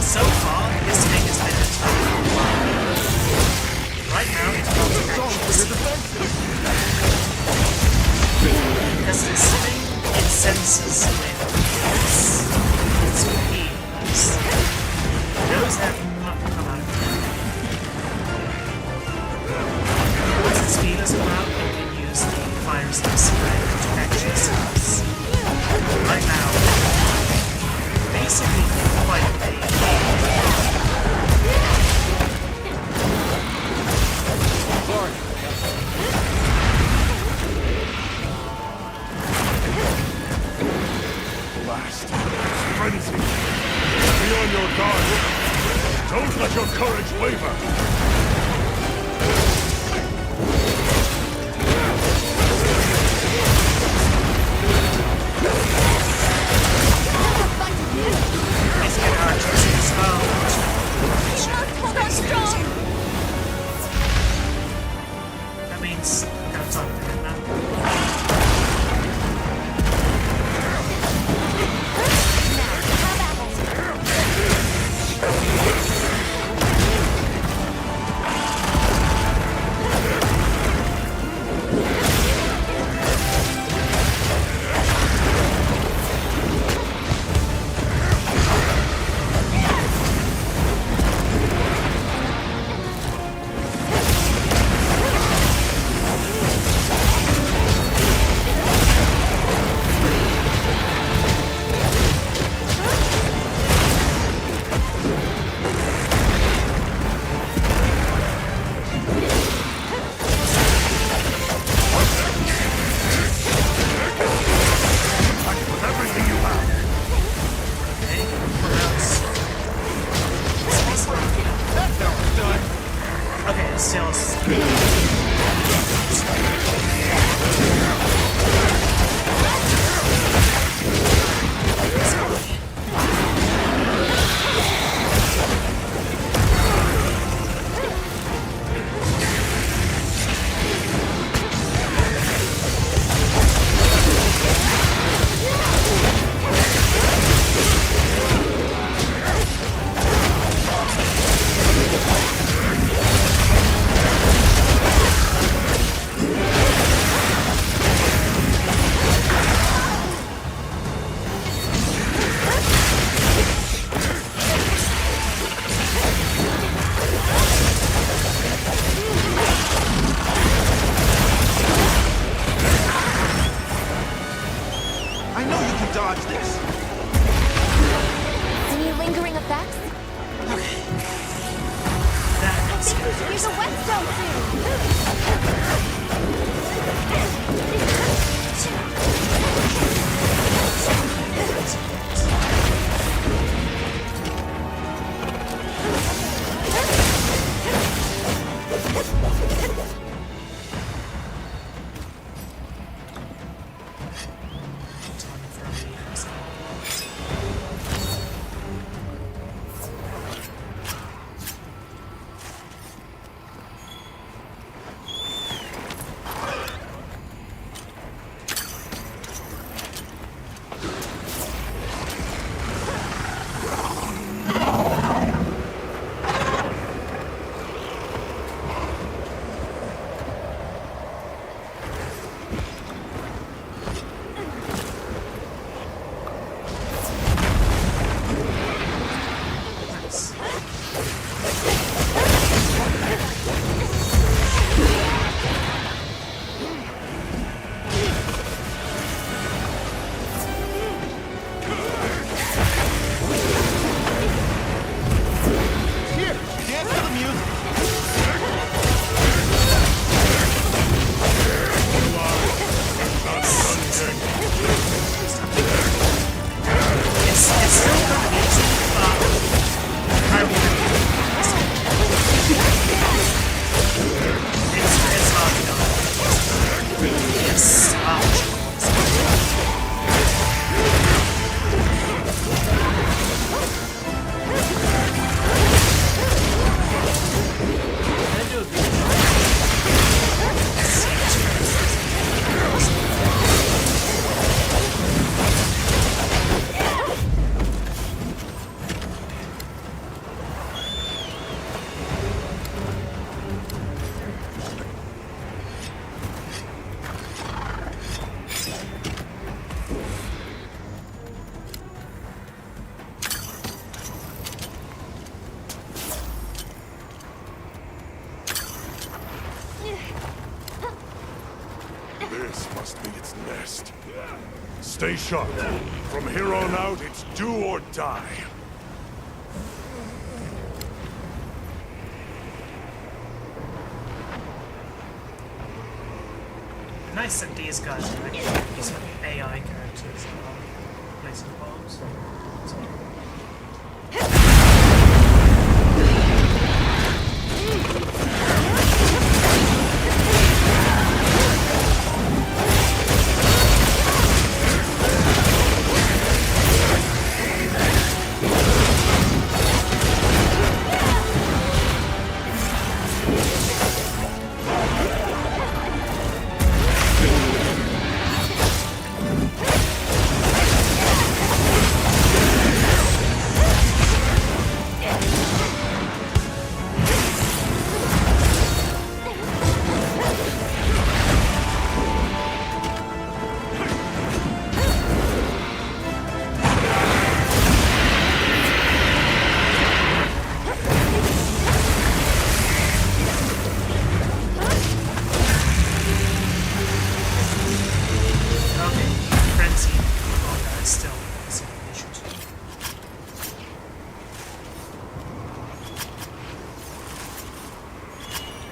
So far, this thing has been attacking well. Right now, it's not because this thing, it senses its feelings. Those have not come out. Once its feelers come out, it can use the fire spray to catch yourselves. Right now, basically quite a pain. Blast. Frenzy. Be on your guard. Don't let your courage waver. means I'm gonna talk to him now. Okay, sales. I know you can dodge this. Any lingering effects? I think we should use a whetstone This must be its nest. Stay sharp. From here on out, it's do or die. Nice that these guys are actually these AI characters placing bombs.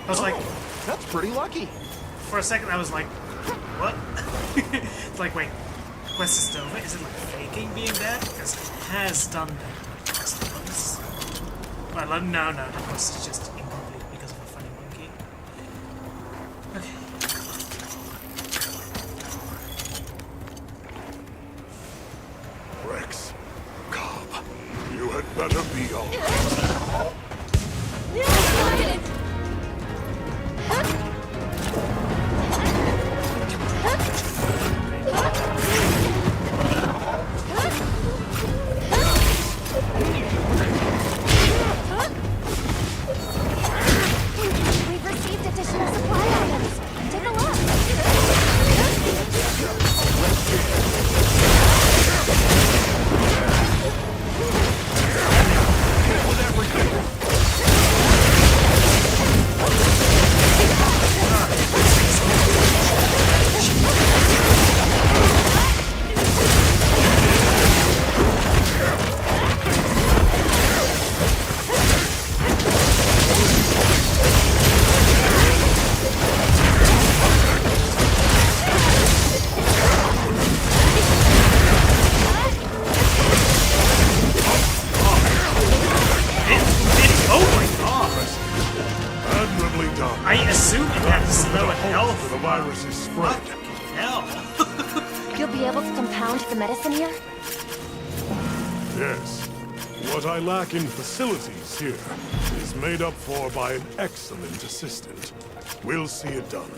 I was like, that's pretty lucky. For a second, I was like, what? It's like, wait, quest is still over? Is it like faking being dead? Because it has done that quest once. Well, no, the quest is just incomplete because of a funny monkey. Okay. Rex, Cobb, you had better be on. We've received additional supply items. Take a look. Admirably done. I assume it had slow at health. For the virus's spread. Hell. You'll be able to compound the medicine here? Yes. What I lack in facilities here is made up for by an excellent assistant. We'll see it done.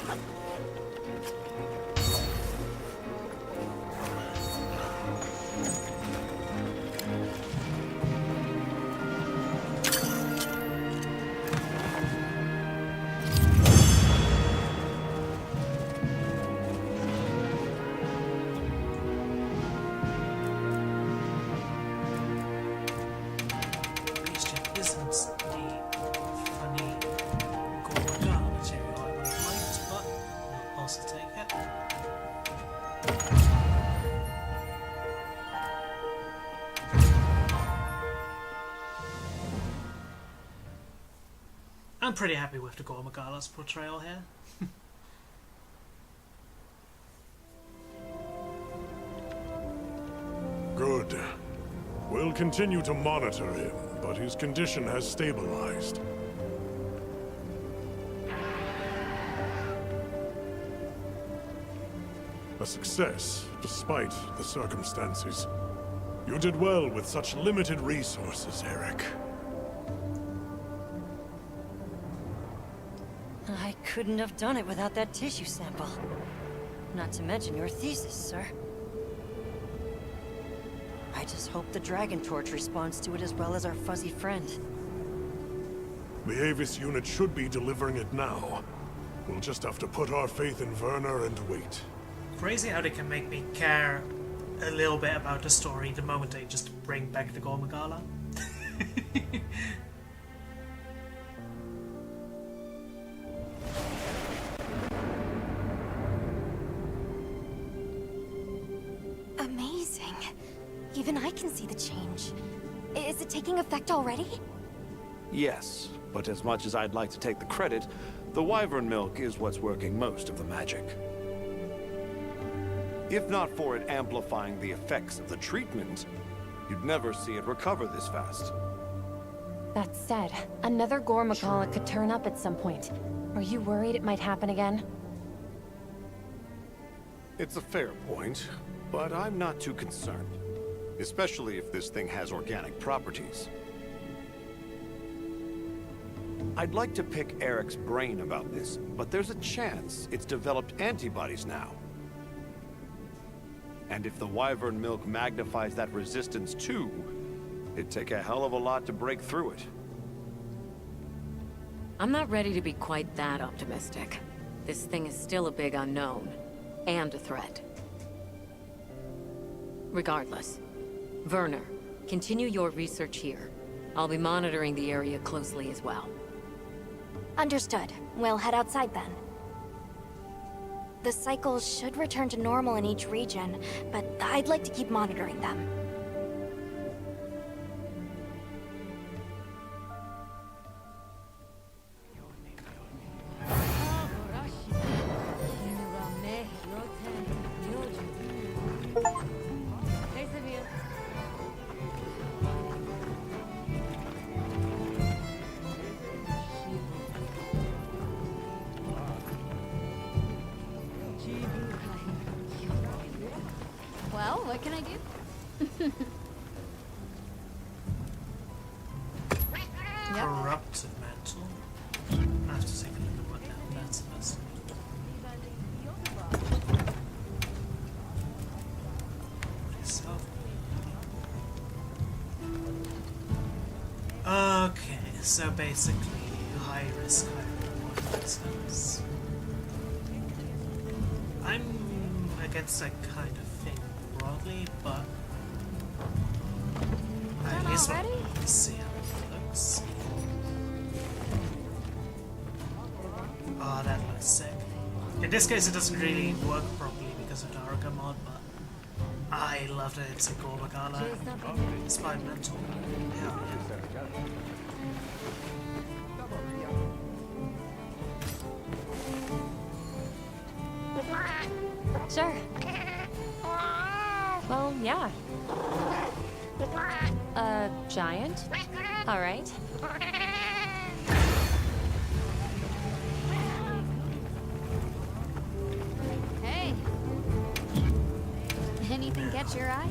Isn't the funny Gorgon material I would have liked, but I'll also take it. I'm pretty happy with the Gormagala's portrayal here. Good. We'll continue to monitor him, but his condition has stabilized. A success, despite the circumstances. You did well with such limited resources, Eric. I couldn't have done it without that tissue sample. Not to mention your thesis, sir. I just hope the Dragon Torch responds to it as well as our fuzzy friend. The Avis unit should be delivering it now. We'll just have to put our faith in Werner and wait. Crazy how they can make me care a little bit about the story the moment they just bring back the Gormagala. Amazing. Even I can see the change. Is it taking effect already? Yes, but as much as I'd like to take the credit, the wyvern milk is what's working most of the magic. If not for it amplifying the effects of the treatment, you'd never see it recover this fast. That said, another Gormagala could turn up at some point. Are you worried it might happen again? It's a fair point, but I'm not too concerned. Especially if this thing has organic properties. I'd like to pick Eric's brain about this, but there's a chance it's developed antibodies now. And if the wyvern milk magnifies that resistance too, it'd take a hell of a lot to break through it. I'm not ready to be quite that optimistic. This thing is still a big unknown, and a threat. Regardless, Werner, continue your research here. I'll be monitoring the area closely as well. Understood. We'll head outside then. The cycles should return to normal in each region, but I'd like to keep monitoring them. What can I do? Corrupted mantle. I have to take a look at what the hell that's supposed to be. Okay, so basically high risk, high reward in that sense. I'm against that kind of thing broadly, but at least let's see how it looks. Oh, that looks sick. In this case, it doesn't really work properly because of the Haruka mod, but I love that it's a Gormagala inspired mental. Hell yeah. Sure. Well, yeah. A giant? Alright. Hey. Anything catch your eye?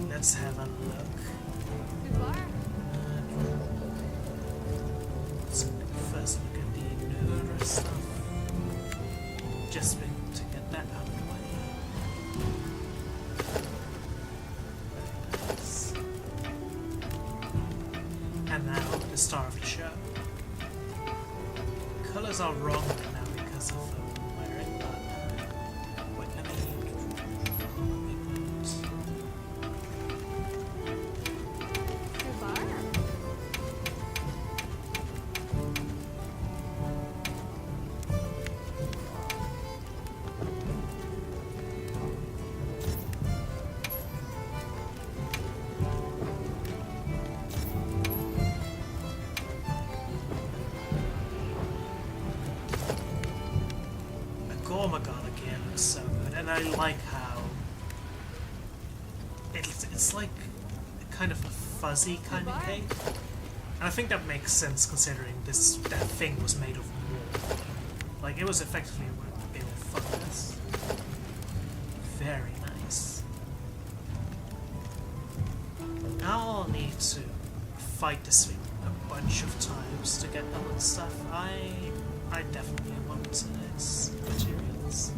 Let's have a look. Let's first look at the newer stuff. Just to get that out of the way. Nice. And now the star of the show. Colors are wrong right now because of wearing, but wait, let me Gormagala gear looks so good, and I like how it's like kind of a fuzzy kind of cape, and I think that makes sense considering that thing was made of wool. Like it was effectively made of fungus. Very nice. I'll need to fight this thing a bunch of times to get all the stuff. I definitely want its materials.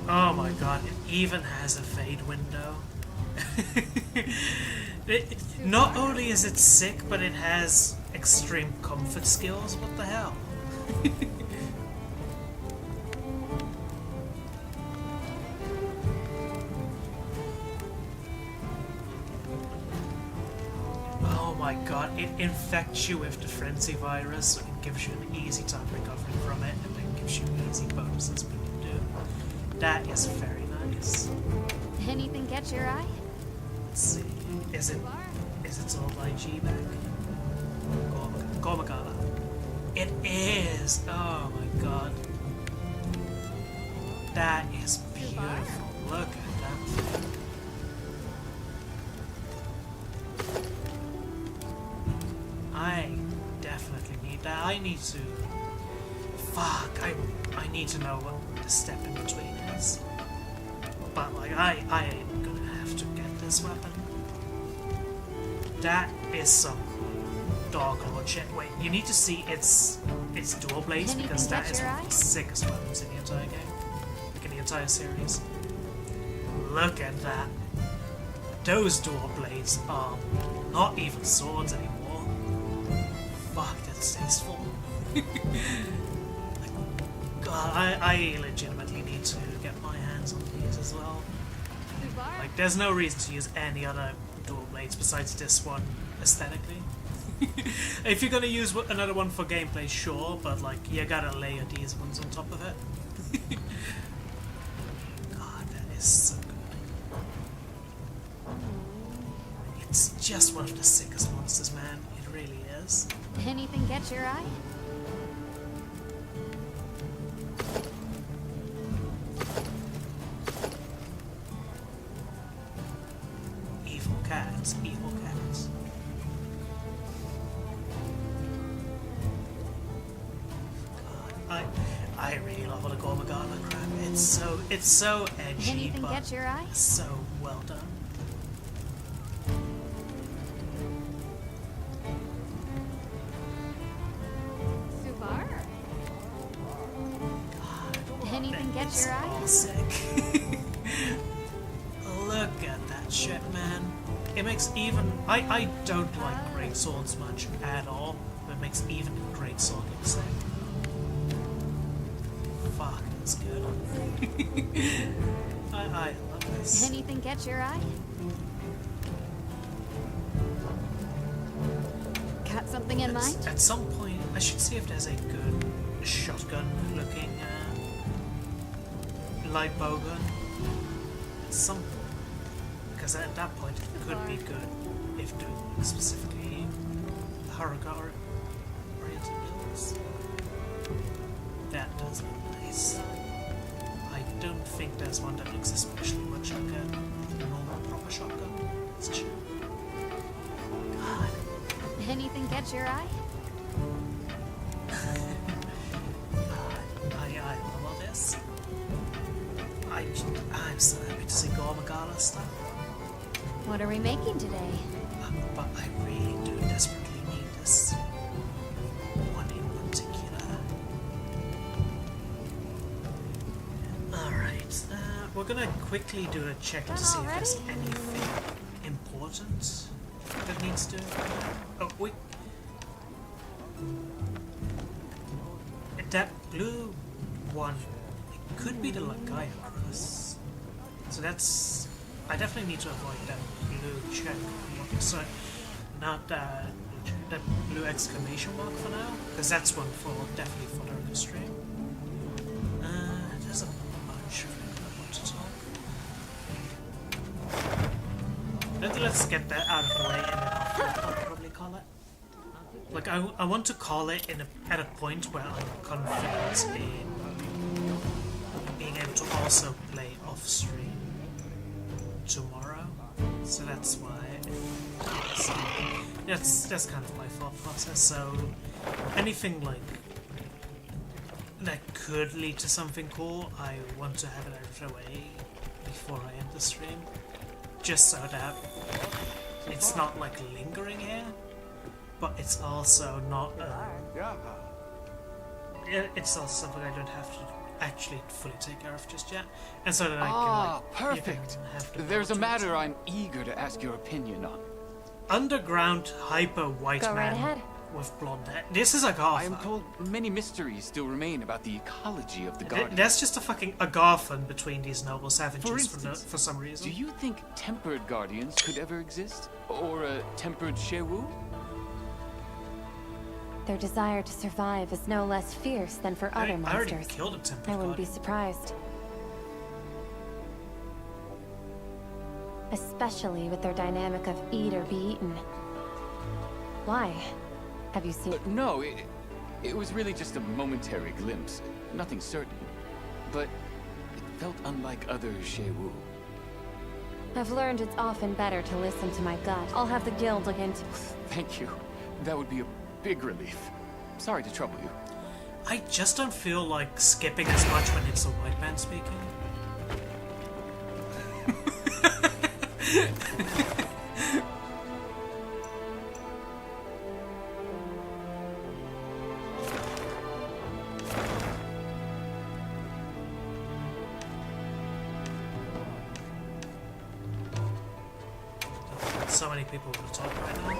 Oh my god, it even has a fade window. Not only is it sick, but it has extreme comfort skills. What the hell? Oh my god, it infects you with the frenzy virus, so it gives you an easy time recovering from it, and then gives you easy bonuses when you do. That is very nice. Anything catch your eye? Let's see. Is it all IG back? Gormagala. It is! Oh my god. That is beautiful. Look at that thing. I definitely need that. I need to... Fuck, I need to know what the step in between is. But like, I am gonna have to get this weapon. That is some dog lord shit. Wait, you need to see its dual blades because that is one of the sickest weapons in the entire game. Like in the entire series. Look at that. Those dual blades are not even swords anymore. Fuck, that's tasteful. God, I legitimately need to get my hands on these as well. Like, there's no reason to use any other dual blades besides this one aesthetically. If you're gonna use another one for gameplay, sure, but like, you gotta layer these ones on top of it. God, that is so good. It's just one of the sickest monsters, man. It really is. Anything catch your eye? Evil cats, evil it's so edgy, Anything but catch your eye? so well done. Subar. Anything catch It's your eye? all sick. Look at that shit, man. It makes even... I don't like great swords much at all, but it makes even a great sword look sick. Fuck, that's good. I love this. Anything catch your eye? Got something in mind? At some point, I should see if there's a good shotgun-looking light bowgun. At some point. Because at that point, it could be good if doing like, specifically Haruka or oriented builds. That does look nice. I don't think there's one that looks especially much like a normal proper shotgun. It's true. God. Anything catch your eye? I love all this. I'm so happy to see Gore Magala stuff. What are we making today? But I really do desperately need this one in particular. Alright, we're gonna quickly do a check to see if there's anything important that needs to... Oh, wait. That blue one, it could be the Lagai Cross. So that's... I definitely need to avoid that blue check mark. So, not that blue exclamation mark for now, because that's one for definitely for the stream. There's a bunch of things I want to talk. Let's get that out of the way, and then I'll probably call it. Like I want to call it at a point where I'm confident in being able to also play off stream tomorrow, so that's why that's kind of my thought process. So anything like that could lead to something cool, I want to have it out of the way before I end the stream, just so that it's not like lingering here, but it's also not it's also something I don't have to actually fully take care of just yet, and so that I can like, perfect. There's a matter I'm eager to ask your opinion on. Underground hyper white Go right man ahead. with blonde hair. This is Agartha. I am told many mysteries still remain about the ecology of the garden. There's just a fucking Agarthan between these noble For savages instance, for some reason. Do you think tempered guardians could ever exist? Or a tempered Shewu? Their desire to survive is no less fierce than for other I already monsters. killed a tempered I wouldn't be guardian. surprised. Especially with their dynamic of eat or be eaten. Why? Have you seen... No, it was really just a momentary glimpse. Nothing certain. But it felt unlike other Shewu. I've learned it's often better to listen to my gut. I'll have the guild look into... Thank you. That would be a big relief. Sorry to trouble you. I just don't feel like skipping as much when it's a white man speaking. So many people want to talk right now.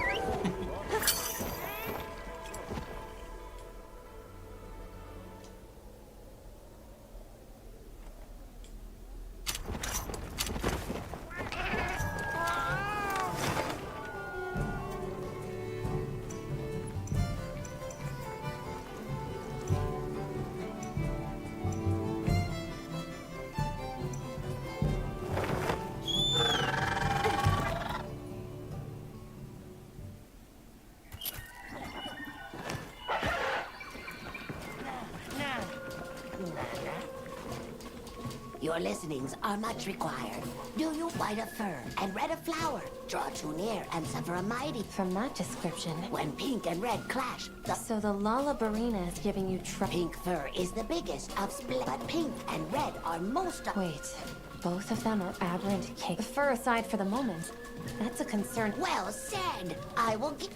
Your listenings are much required. Do you white a fur and red a flower? Draw too near and suffer a mighty. From that description... When pink and red clash, So the Lullabarina is giving you trouble. Pink fur is the biggest of split, but pink and red are most... Wait, both of them are aberrant cake. Fur aside for the moment, that's a concern. Well said. I will get...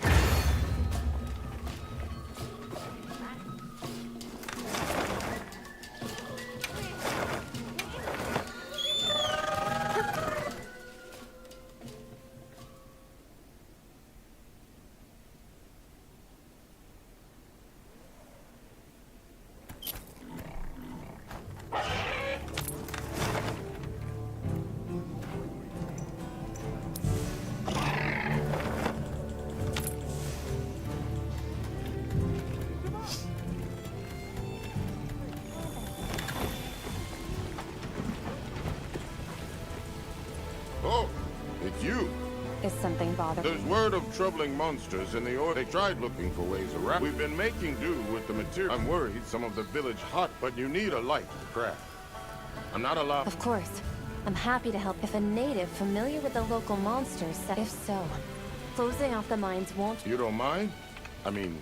Oh, it's you. Is something bothering There's word of troubling monsters in the order. They tried looking for ways around. We've been making do with the material. I'm worried some of the village hot, but you need a light to craft. I'm not allowed. Of course. I'm happy to help if a native familiar with the local monsters said. If so, closing off the mines won't... You don't mind? I mean...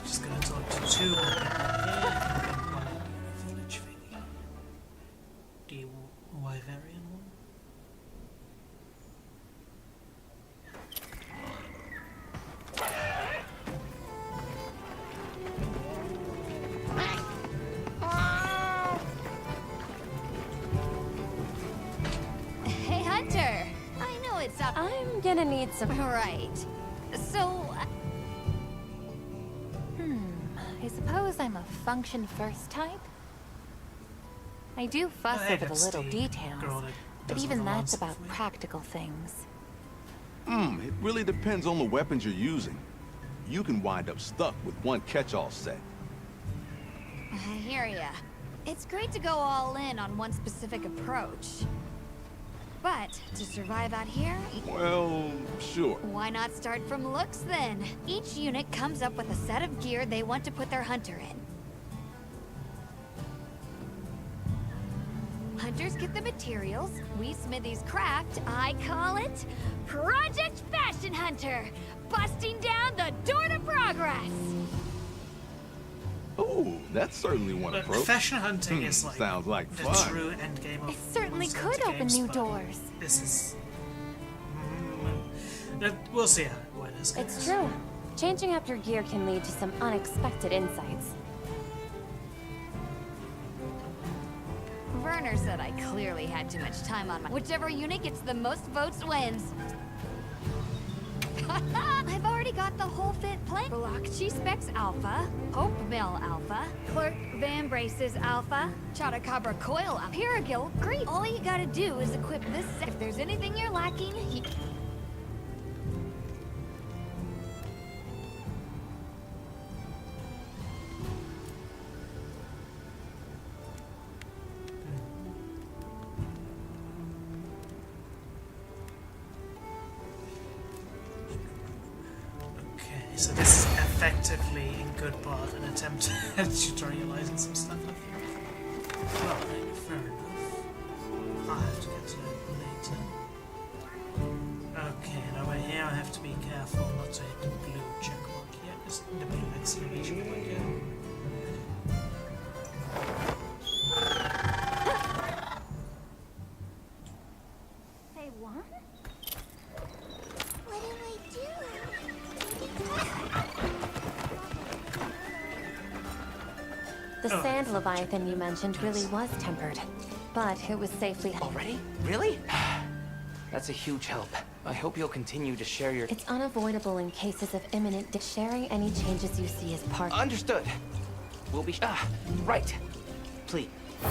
Just gonna talk to two more people here. One village thingy. The Wyverian one. Hey, Hunter. I know it's up. I'm gonna need some... Right. So... I suppose I'm a function-first type? I do fuss Hey, over the that's little the details, girl that but does all even the that's lancing about for me. practical things. It really depends on the weapons you're using. You can wind up stuck with one catch-all set. I hear ya. It's great to go all in on one specific approach. But to survive out here, Well, sure. why not start from looks then? Each unit comes up with a set of gear they want to put their hunter in. Hunters get the materials, we smithies craft. I call it Project Fashion Hunter, busting down the door to progress. Oh, that's certainly one But approach. fashion hunting is like Sounds like the fun. true end game of It certainly Monster could Hunter open games, new but doors. This is... we'll see how it is. It's true. Changing up your gear can lead to some unexpected insights. Werner said I clearly had too much time on my... Whichever unit gets the most votes wins. I've already got the whole fit plan. Blockchi Specs Alpha, Hope Mill Alpha, Clerk Van Braces Alpha, Chotacabra Coil Alpha, Piragil Creep. All you gotta do is equip this set. If there's anything you're lacking, Okay, so this is effectively, in good part, an attempt at tutorializing some stuff, I think. Well, fair enough. I'll have to get to it later. Okay, and over here I have to be careful not to hit the blue check mark here. Just the blue exclamation point here. They won? What do I do? The sand leviathan you mentioned really was tempered, but it was safely... Already? Really? That's a huge help. I hope you'll continue to share your... It's unavoidable in cases of imminent... Sharing any changes you see as part... Understood. We'll be... right. Please. Hey,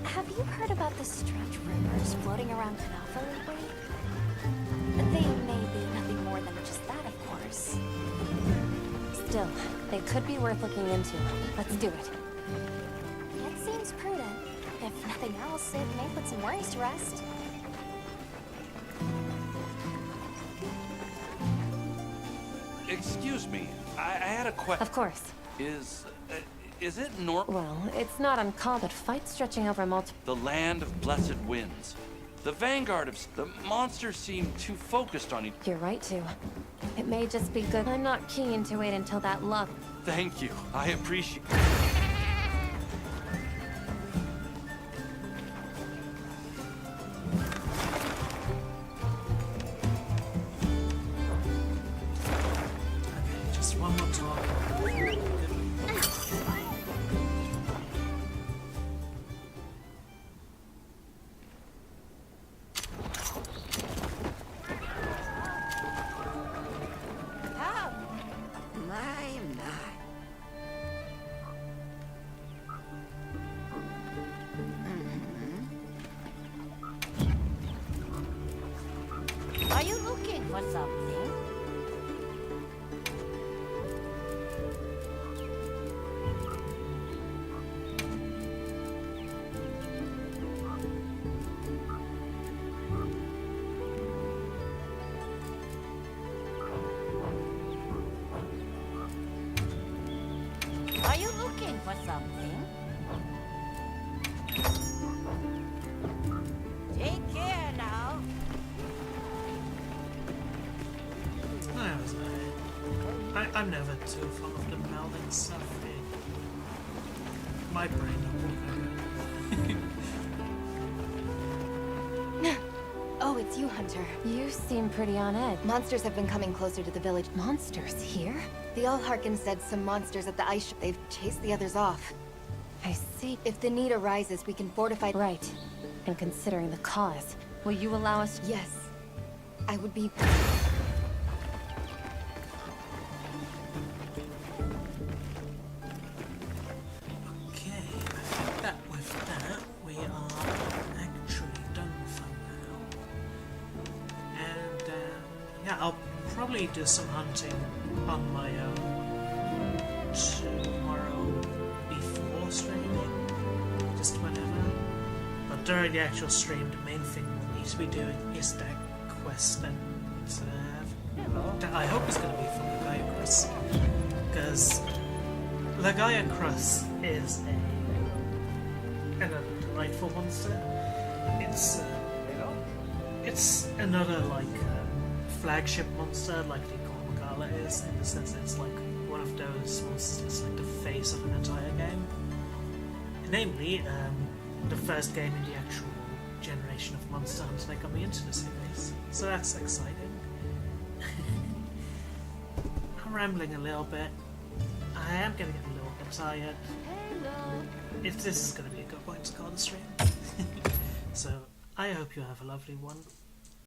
have you heard about the strange rumors floating around Knafa lately? Still, they could be worth looking into. Let's do it. It seems prudent. If nothing else, it may put some worries to rest. Excuse me, I had a question. Of course. Is it normal? Well, it's not uncommon, but fights stretching over multiple... The land of blessed winds. The vanguard of... The monsters seem too focused on each... You're right, too. It may just be good. I'm not keen to wait until that luck... Thank you. I appreciate... Just one more time. Are you looking for something? Are you looking for something? Take care now. I'm never too fond of the melding stuff. My brain don't work. Oh, it's you, Hunter. You seem pretty on edge. Monsters have been coming closer to the village. Monsters here? The Allharkin said some monsters at the ice ship. They've chased the others off. I see. If the need arises, we can fortify... Right. And considering the cause, will you allow us to... Yes. I would be... Probably do some hunting on my own tomorrow before streaming, just whenever. But during the actual stream, the main thing we'll need to be doing is that quest that I hope it's going to be from Lagaya Crus, because Lagaya Crus is another delightful monster. It's another flagship monster like the Gormagala is, in the sense that it's like one of those monsters that's like the face of an entire game. Namely, the first game in the actual generation of Monster Hunter that got me into the series. So that's exciting. I'm rambling a little bit. I am getting a little bit tired. If this is going to be a good point to call the stream. So I hope you have a lovely one.